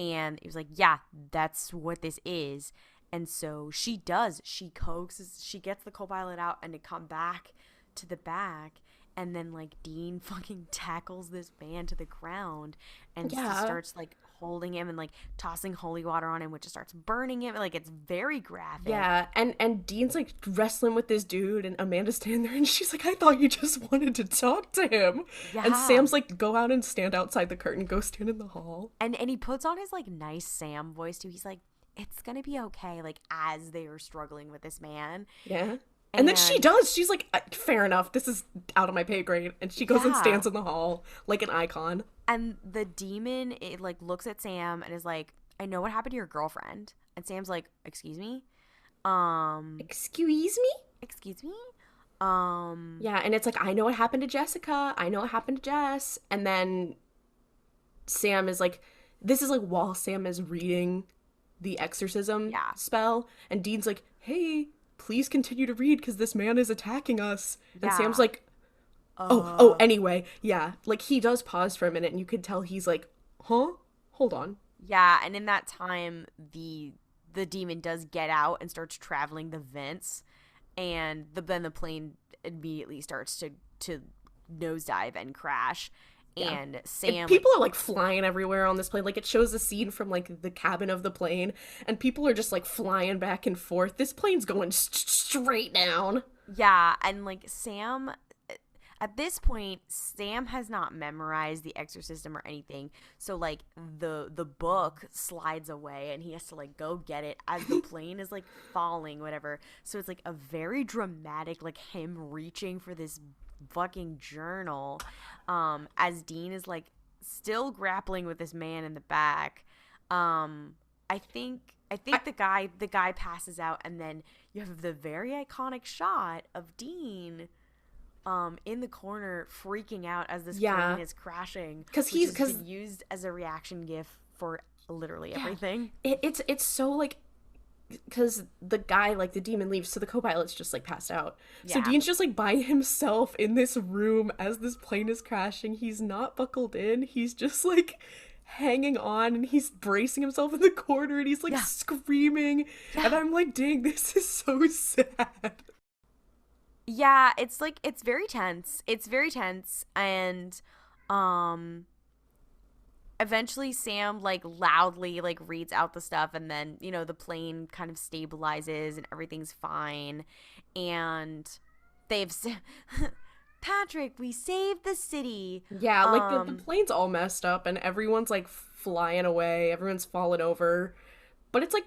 And he was like, yeah, that's what this is. And so she gets the co-pilot out and to come back to the back, and then like Dean fucking tackles this man to the ground and just starts like holding him and like tossing holy water on him, which just starts burning him. Like, it's very graphic. Yeah, and Dean's like wrestling with this dude, and Amanda's standing there, and she's like, I thought you just wanted to talk to him. Yeah. And Sam's like, go out and stand outside the curtain, go stand in the hall. And he puts on his like nice Sam voice too. He's like, it's gonna be okay, like as they are struggling with this man. Yeah. And then she does. She's like, fair enough, this is out of my pay grade. And she goes and stands in the hall like an icon. And the demon, it like looks at Sam and is like, I know what happened to your girlfriend. And Sam's like, excuse me? Excuse me? Excuse me? Yeah, and it's like, I know what happened to Jessica. I know what happened to Jess. And then Sam is like, this is like while Sam is reading the exorcism spell, and Dean's like, hey, please continue to read because this man is attacking us. And Sam's like, anyway, like he does pause for a minute, and you could tell he's like, huh, hold on. Yeah. And in that time, the demon does get out and starts traveling the vents, and then the plane immediately starts to nosedive and crash. And Sam, people are like flying everywhere on this plane. Like, it shows a scene from like the cabin of the plane, and people are just like flying back and forth. This plane's going straight down. Yeah, and like Sam, at this point, Sam has not memorized the exorcism or anything. So like the book slides away and he has to like go get it as the plane is like falling, whatever. So it's like a very dramatic, like him reaching for this fucking journal, as Dean is like still grappling with this man in the back. I think the guy passes out, and then you have the very iconic shot of Dean in the corner freaking out as this plane is crashing, because he's been used as a reaction gif for literally everything. It's so like, because the guy, like the demon, leaves, so the co-pilot's just like passed out. So Dean's just like by himself in this room as this plane is crashing. He's not buckled in. He's just like hanging on, and he's bracing himself in the corner, and he's like screaming, and I'm like, dang, this is so sad. Yeah, it's like, it's very tense, and eventually Sam like loudly like reads out the stuff, and then, you know, the plane kind of stabilizes and everything's fine, and they've Patrick, we saved the city. Yeah, like the plane's all messed up and everyone's like flying away, everyone's fallen over, but it's like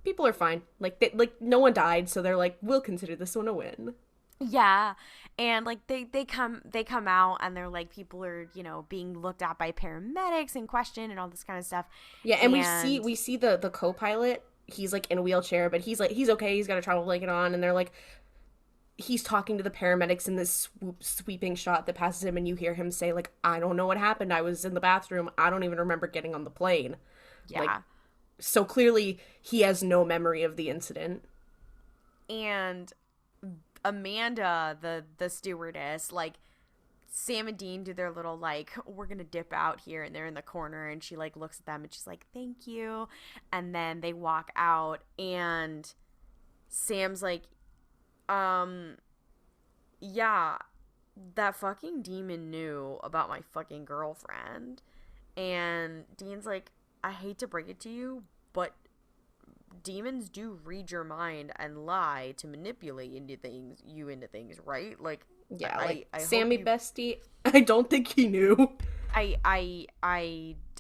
people are fine. Like no one died, so they're like, we'll consider this one a win. Yeah, and like they come out, and they're like, people are, you know, being looked at by paramedics and questioned and all this kind of stuff. Yeah, and we see the co-pilot. He's like in a wheelchair, but he's okay. He's got a travel blanket on, and they're like, he's talking to the paramedics in this sweeping shot that passes him, and you hear him say, like, I don't know what happened. I was in the bathroom. I don't even remember getting on the plane. Yeah. Like, so clearly he has no memory of the incident. And Amanda, the stewardess, like, Sam and Dean do their little, like, we're gonna dip out here, and they're in the corner, and she, like, looks at them, and she's like, thank you. And then they walk out, and Sam's like, yeah, that fucking demon knew about my fucking girlfriend. And Dean's like, I hate to break it to you, but demons do read your mind and lie to manipulate into things, right? Like, yeah, like, I Sammy bestie, I don't think he knew. I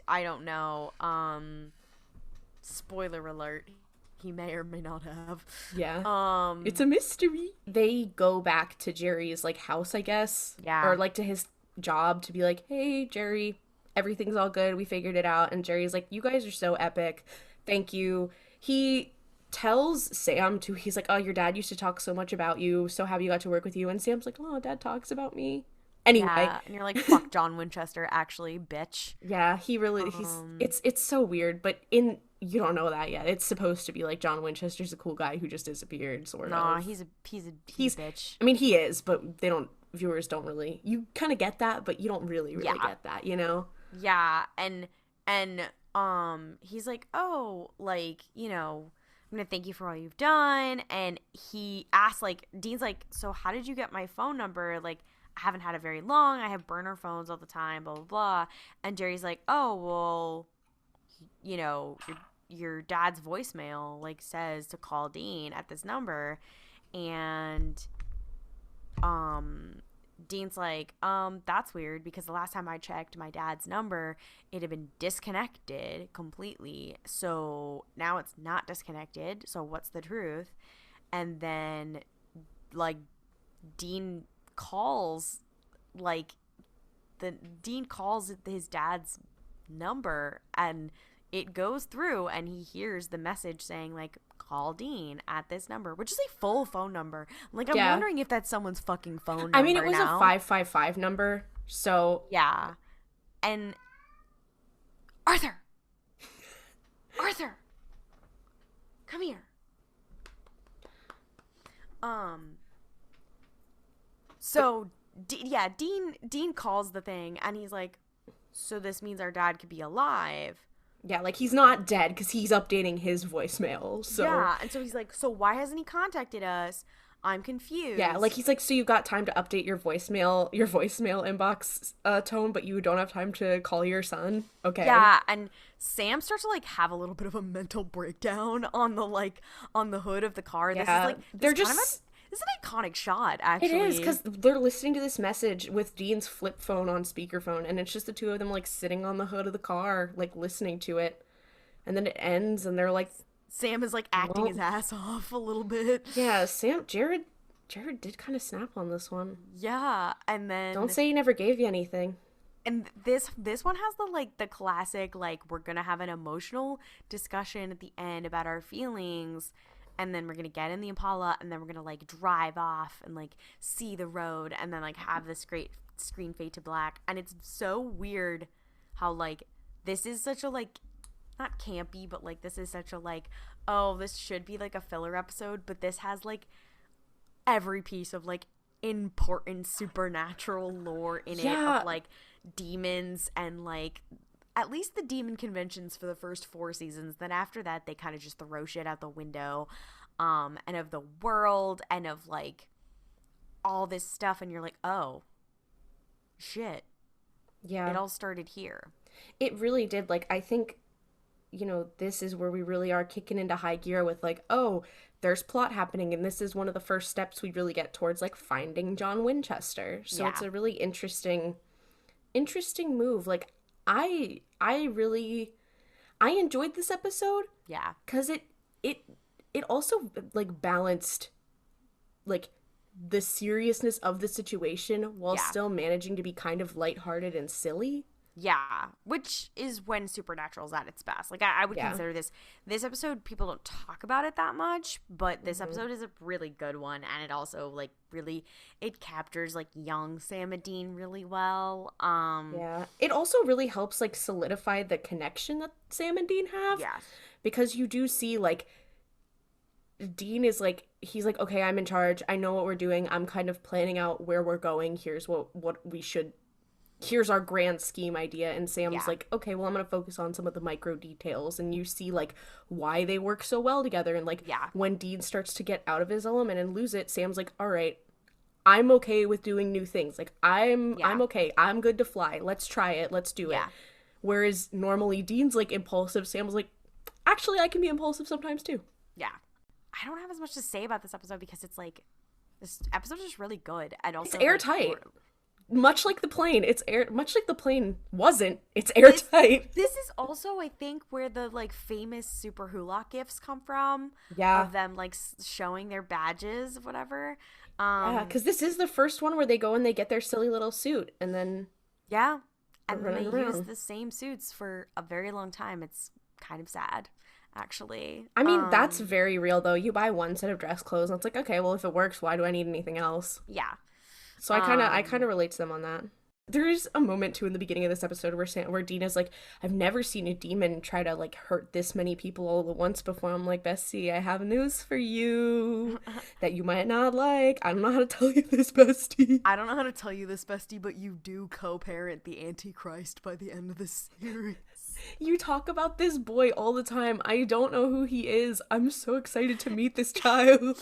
don't know. Spoiler alert. He may or may not have. Yeah. It's a mystery. They go back to Jerry's, like, house, I guess. Yeah. Or, like, to his job to be like, hey, Jerry, everything's all good. We figured it out. And Jerry's like, you guys are so epic. Thank you. He tells Sam, too, he's like, oh, your dad used to talk so much about you. So happy you got to work with you. And Sam's like, oh, dad talks about me. Anyway. Yeah, and you're like, fuck John Winchester, actually, bitch. Yeah, he really, it's so weird, but you don't know that yet. It's supposed to be like John Winchester's a cool guy who just disappeared, sort of. Nah, he's a bitch. I mean, he is, but viewers don't really, you kind of get that, but you don't really get that, you know? Yeah, and he's like, oh, like, you know, I'm gonna thank you for all you've done, and he asks, like, Dean's like, so how did you get my phone number? Like, I haven't had it very long. I have burner phones all the time, blah, blah, blah. And Jerry's like, oh, well, you know, your dad's voicemail, like, says to call Dean at this number. And Dean's like, that's weird, because the last time I checked my dad's number, it had been disconnected completely. So now it's not disconnected. So what's the truth? And then, like, Dean calls his dad's number, and it goes through, and he hears the message saying, like, call Dean at this number, which is a full phone number. Like, I'm wondering if that's someone's fucking phone number. I mean, it was a 555 number, so yeah. And Arthur, come here. So, Dean calls the thing, and he's like, so this means our dad could be alive. Yeah, like, he's not dead, because he's updating his voicemail, so. Yeah, and so he's like, so why hasn't he contacted us? I'm confused. Yeah, like, he's like, so you've got time to update your voicemail inbox tone, but you don't have time to call your son? Okay. Yeah, and Sam starts to, like, have a little bit of a mental breakdown on the hood of the car. Yeah, This is an iconic shot, It actually. is, because they're listening to this message with Dean's flip phone on speakerphone, and it's just the two of them, like, sitting on the hood of the car, like, listening to it. And then it ends, and they're like... Sam is, like, acting his ass off a little bit. Yeah, Jared did kind of snap on this one. Yeah, and then... Don't say he never gave you anything. And this one has the classic, like, we're gonna have an emotional discussion at the end about our feelings, and then we're gonna get in the Impala, and then we're gonna, like, drive off and, like, see the road, and then, like, have this great screen fade to black. And it's so weird how, like, this is such a, like, not campy, but, like, this is such a, like, oh, this should be, like, a filler episode, but this has, like, every piece of, like, important supernatural lore in it of, like, demons and, like, at least the demon conventions for the first 4 seasons. Then after that, they kind of just throw shit out the window, and of the world and of, like, all this stuff, and you're like, oh, shit. Yeah. It all started here. It really did. Like, I think, you know, this is where we really are kicking into high gear with, like, oh, there's plot happening, and this is one of the first steps we really get towards, like, finding John Winchester. So it's a really interesting move. Like, I enjoyed this episode. Yeah. Because it also, like, balanced, like, the seriousness of the situation while still managing to be kind of lighthearted and silly. Yeah, which is when Supernatural's at its best. Like, I would consider this episode, people don't talk about it that much, but this episode is a really good one, and it also, like, really, it captures, like, young Sam and Dean really well. Yeah. It also really helps, like, solidify the connection that Sam and Dean have. Yeah. Because you do see, like, Dean is, like, he's like, okay, I'm in charge. I know what we're doing. I'm kind of planning out where we're going. Here's what we should... Here's our grand scheme idea. And Sam's like, okay, well, I'm going to focus on some of the micro details. And you see, like, why they work so well together. And, like, when Dean starts to get out of his element and lose it, Sam's like, all right, I'm okay with doing new things. Like, I'm okay. I'm good to fly. Let's try it. Let's do it. Whereas normally Dean's, like, impulsive. Sam's like, actually, I can be impulsive sometimes, too. Yeah. I don't have as much to say about this episode because it's, like, this episode is just really good. And also, it's airtight. Like, much like the plane, much like the plane wasn't. It's airtight. This is also, I think, where the, like, famous Super Hulak gifs come from. Yeah. Of them, like, showing their badges, whatever. Yeah, because this is the first one where they go and they get their silly little suit, and then... Yeah. And then they use the same suits for a very long time. It's kind of sad, actually. I mean, that's very real, though. You buy one set of dress clothes, and it's like, okay, well, if it works, why do I need anything else? Yeah. So I kind of relate to them on that. There's a moment, too, in the beginning of this episode where Dina's like, I've never seen a demon try to, like, hurt this many people all at once before. I'm like, Bestie, I have news for you that you might not like. I don't know how to tell you this, Bestie. I don't know how to tell you this, Bestie, but you do co-parent the Antichrist by the end of the series. You talk about this boy all the time. I don't know who he is. I'm so excited to meet this child.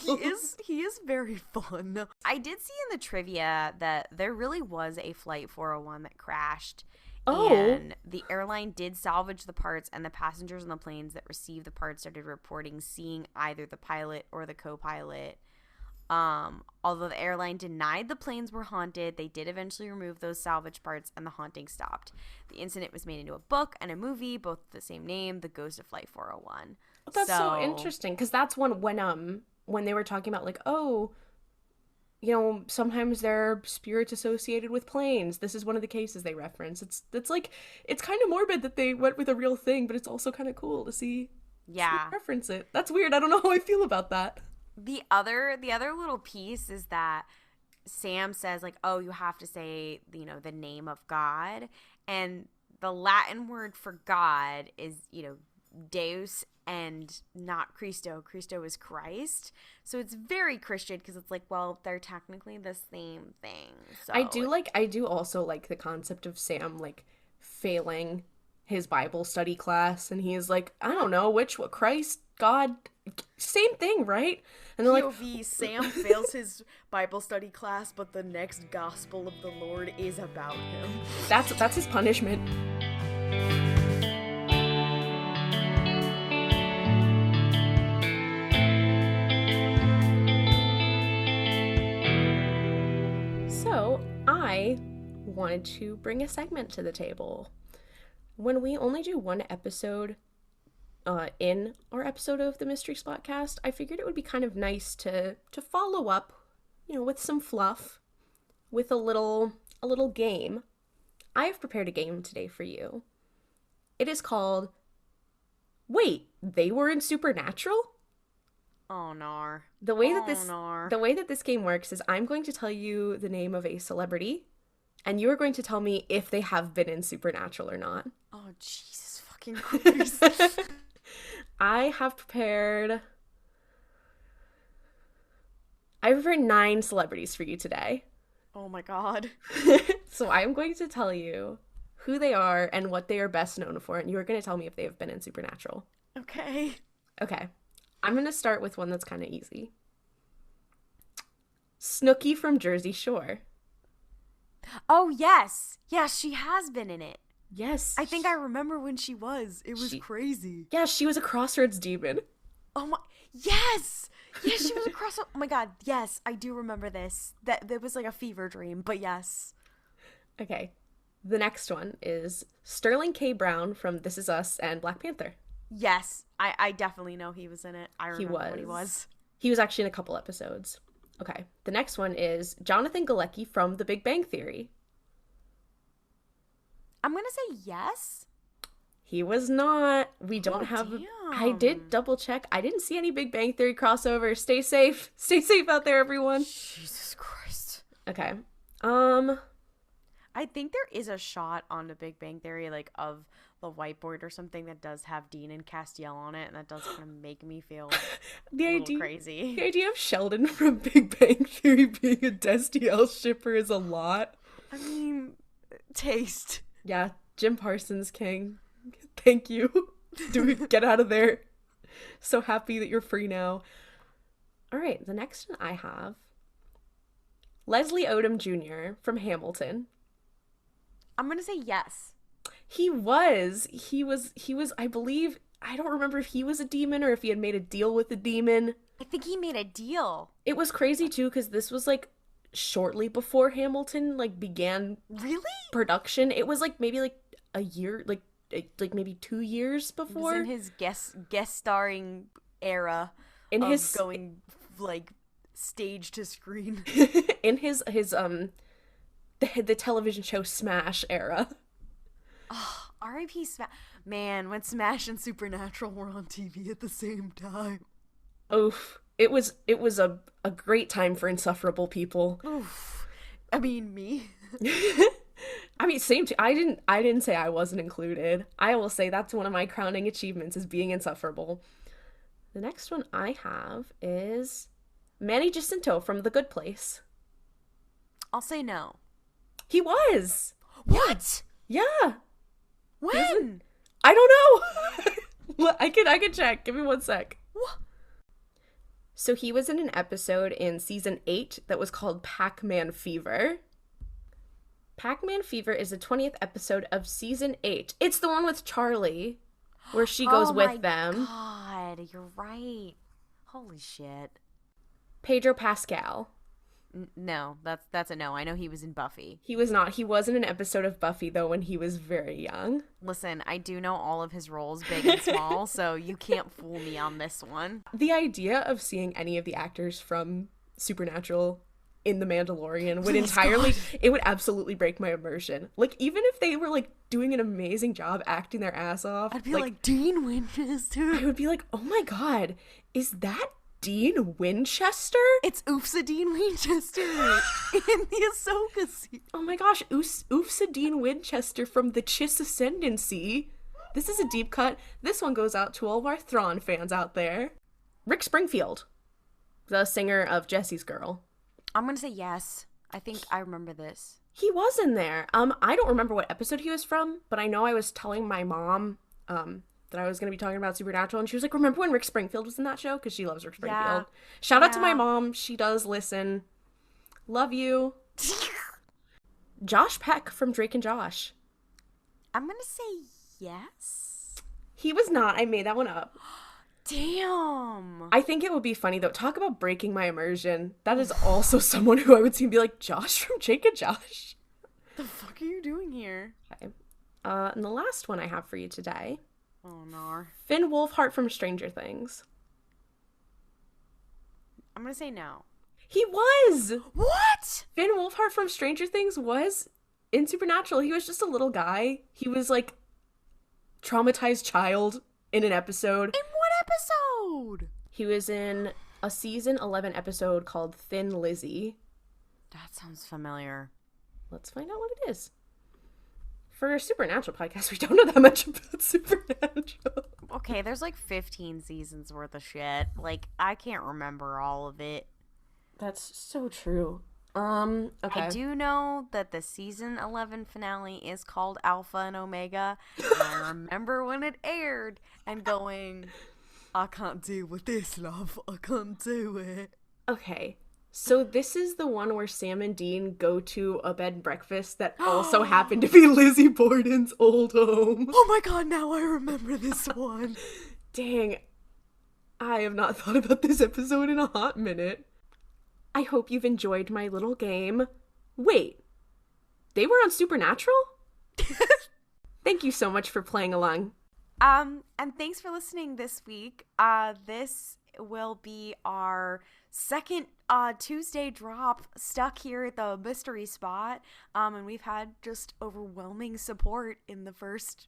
He is very fun. I did see in the trivia that there really was a Flight 401 that crashed. Oh. And the airline did salvage the parts, and the passengers on the planes that received the parts started reporting seeing either the pilot or the co-pilot. Although the airline denied the planes were haunted, they did eventually remove those salvage parts and the haunting stopped. The incident was made into a book and a movie, both the same name, The Ghost of Flight 401. That's so interesting, because that's when they were talking about, like, oh, you know, sometimes there are spirits associated with planes. This is one of the cases they reference. It's like, it's kind of morbid that they went with a real thing, but it's also kind of cool to see reference it. That's weird. I don't know how I feel about that. The other little piece is that Sam says, like, oh, you have to say, you know, the name of God. And the Latin word for God is, you know, Deus and not Christo. Christo is Christ. So it's very Christian because it's like, well, they're technically the same thing. So I do also like the concept of Sam, like, failing his Bible study class. And he is like, I don't know, what Christ, God, same thing, right? And they're POV, like, Sam fails his Bible study class, but the next gospel of the Lord is about him. That's his punishment. wanted to bring a segment to the table. When we only do one episode in our episode of the Mystery Spotcast, I figured it would be kind of nice to follow up, with some fluff, with a little game. I have prepared a game today for you. It is called, Wait, They Were in Supernatural? Oh, no. The way that this game works is I'm going to tell you the name of a celebrity, and you are going to tell me if they have been in Supernatural or not. Oh, Jesus fucking Christ. I have prepared 9 celebrities for you today. Oh my God. So I'm going to tell you who they are and what they are best known for, and you are going to tell me if they have been in Supernatural. Okay. Okay. I'm going to start with one that's kind of easy. Snooki from Jersey Shore. Oh, yes. Yes, she has been in it. Yes. I think I remember when she was. It was crazy. Yeah, she was a crossroads demon. Oh my. Yes. Yes, she was a crossroads. Oh my God. Yes, I do remember this. That was like a fever dream, but yes. Okay. The next one is Sterling K. Brown from This Is Us and Black Panther. Yes, I definitely know he was in it. I remember what he was. He was actually in a couple episodes. Okay. The next one is Jonathan Galecki from The Big Bang Theory. I'm going to say yes. He was not. We don't have. Damn. I did double check. I didn't see any Big Bang Theory crossover. Stay safe. Stay safe out there, everyone. Jesus Christ. Okay. I think there is a shot on The Big Bang Theory, like, of the whiteboard or something that does have Dean and Castiel on it, and that does kind of make me feel crazy. The idea of Sheldon from Big Bang Theory being a Destiel shipper is a lot. I mean, taste. Yeah, Jim Parsons king. Thank you. Get out of there. So happy that you're free now. All right, the next one I have. Leslie Odom Jr. from Hamilton. I'm going to say yes. He was, I believe, I don't remember if he was a demon or if he had made a deal with the demon. I think he made a deal. It was crazy too, because this was like shortly before Hamilton began production. It was maybe a year, like maybe 2 years before. It was in his guest starring era going stage to screen. In his the television show Smash era. Oh, R.I.P. Smash. Man, when Smash and Supernatural were on TV at the same time. Oof. It was a great time for insufferable people. Oof. I mean, me. I mean, same too. I didn't say I wasn't included. I will say that's one of my crowning achievements is being insufferable. The next one I have is Manny Jacinto from The Good Place. I'll say no. He was. What? Yeah. When? I don't know. I can check. Give me 1 sec. What? So he was in an episode in season 8 that was called Pac-Man Fever. Pac-Man Fever is the 20th episode of season 8. It's the one with Charlie, where she goes with them. Oh my God, you're right. Holy shit. Pedro Pascal. No, that's a no. I know he was in Buffy. He was not. He was in an episode of Buffy, though, when he was very young. Listen, I do know all of his roles, big and small, so you can't fool me on this one. The idea of seeing any of the actors from Supernatural in The Mandalorian would would absolutely break my immersion. Even if they were, doing an amazing job acting their ass off. I'd be like, Dean Winchester. I would be like, oh my God, is that Dean Winchester? It's Ufsa'dean'winchester in the Ahsoka scene. Oh my gosh, Ufsa'dean'winchester from the Chiss Ascendancy. This is a deep cut. This one goes out to all of our Thrawn fans out there. Rick Springfield, the singer of Jesse's Girl. I'm going to say yes. I think I remember this. He was in there. I don't remember what episode he was from, but I know I was telling my mom that I was going to be talking about Supernatural, and she was like, remember when Rick Springfield was in that show? Because she loves Rick Springfield. Yeah. Shout out to my mom. She does listen. Love you. Josh Peck from Drake and Josh. I'm going to say yes. He was not. I made that one up. Damn. I think it would be funny, though. Talk about breaking my immersion. That is also someone who I would see and be like, Josh from Drake and Josh. The fuck are you doing here? Okay. And the last one I have for you today. Oh, no. Finn Wolfhard from Stranger Things. I'm gonna say no. He was! What? Finn Wolfhard from Stranger Things was in Supernatural. He was just a little guy. He was like traumatized child in an episode. In what episode? He was in a season 11 episode called Thin Lizzy. That sounds familiar. Let's find out what it is. For a Supernatural podcast, we don't know that much about Supernatural. Okay, there's like 15 seasons worth of shit. Like, I can't remember all of it. That's so true. Okay. I do know that the season 11 finale is called Alpha and Omega. And I remember when it aired and going, I can't deal with this, love. I can't do it. Okay. So this is the one where Sam and Dean go to a bed and breakfast that also happened to be Lizzie Borden's old home. Oh my god, now I remember this one. Dang. I have not thought about this episode in a hot minute. I hope you've enjoyed my little game. Wait. They were on Supernatural? Thank you so much for playing along. And thanks for listening this week. This will be our second Tuesday drop stuck here at the mystery spot. And we've had just overwhelming support in the first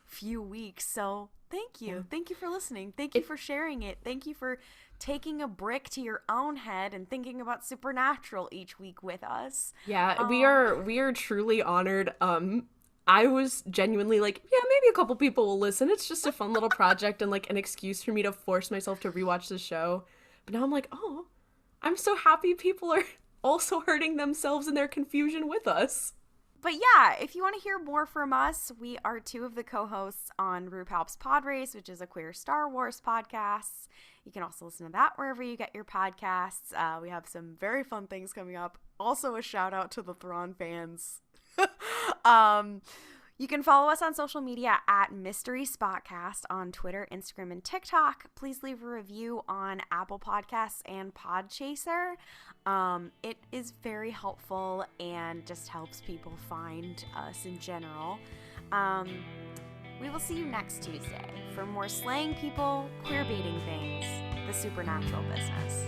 few weeks. So thank you. Yeah. Thank you for listening. Thank you for sharing it. Thank you for taking a brick to your own head and thinking about Supernatural each week with us. Yeah, we are truly honored. I was genuinely like, yeah, maybe a couple people will listen. It's just a fun little project and like an excuse for me to force myself to rewatch the show. But now I'm like, oh, I'm so happy people are also hurting themselves in their confusion with us. But yeah, if you want to hear more from us, we are two of the co-hosts on RuPaul's Pod Race, which is a queer Star Wars podcast. You can also listen to that wherever you get your podcasts. We have some very fun things coming up. Also a shout out to the Thrawn fans. You can follow us on social media at Mystery Spotcast on Twitter, Instagram, and TikTok. Please leave a review on Apple Podcasts and Podchaser. It is very helpful and just helps people find us in general. We will see you next Tuesday for more slaying people, queer baiting things, the supernatural business.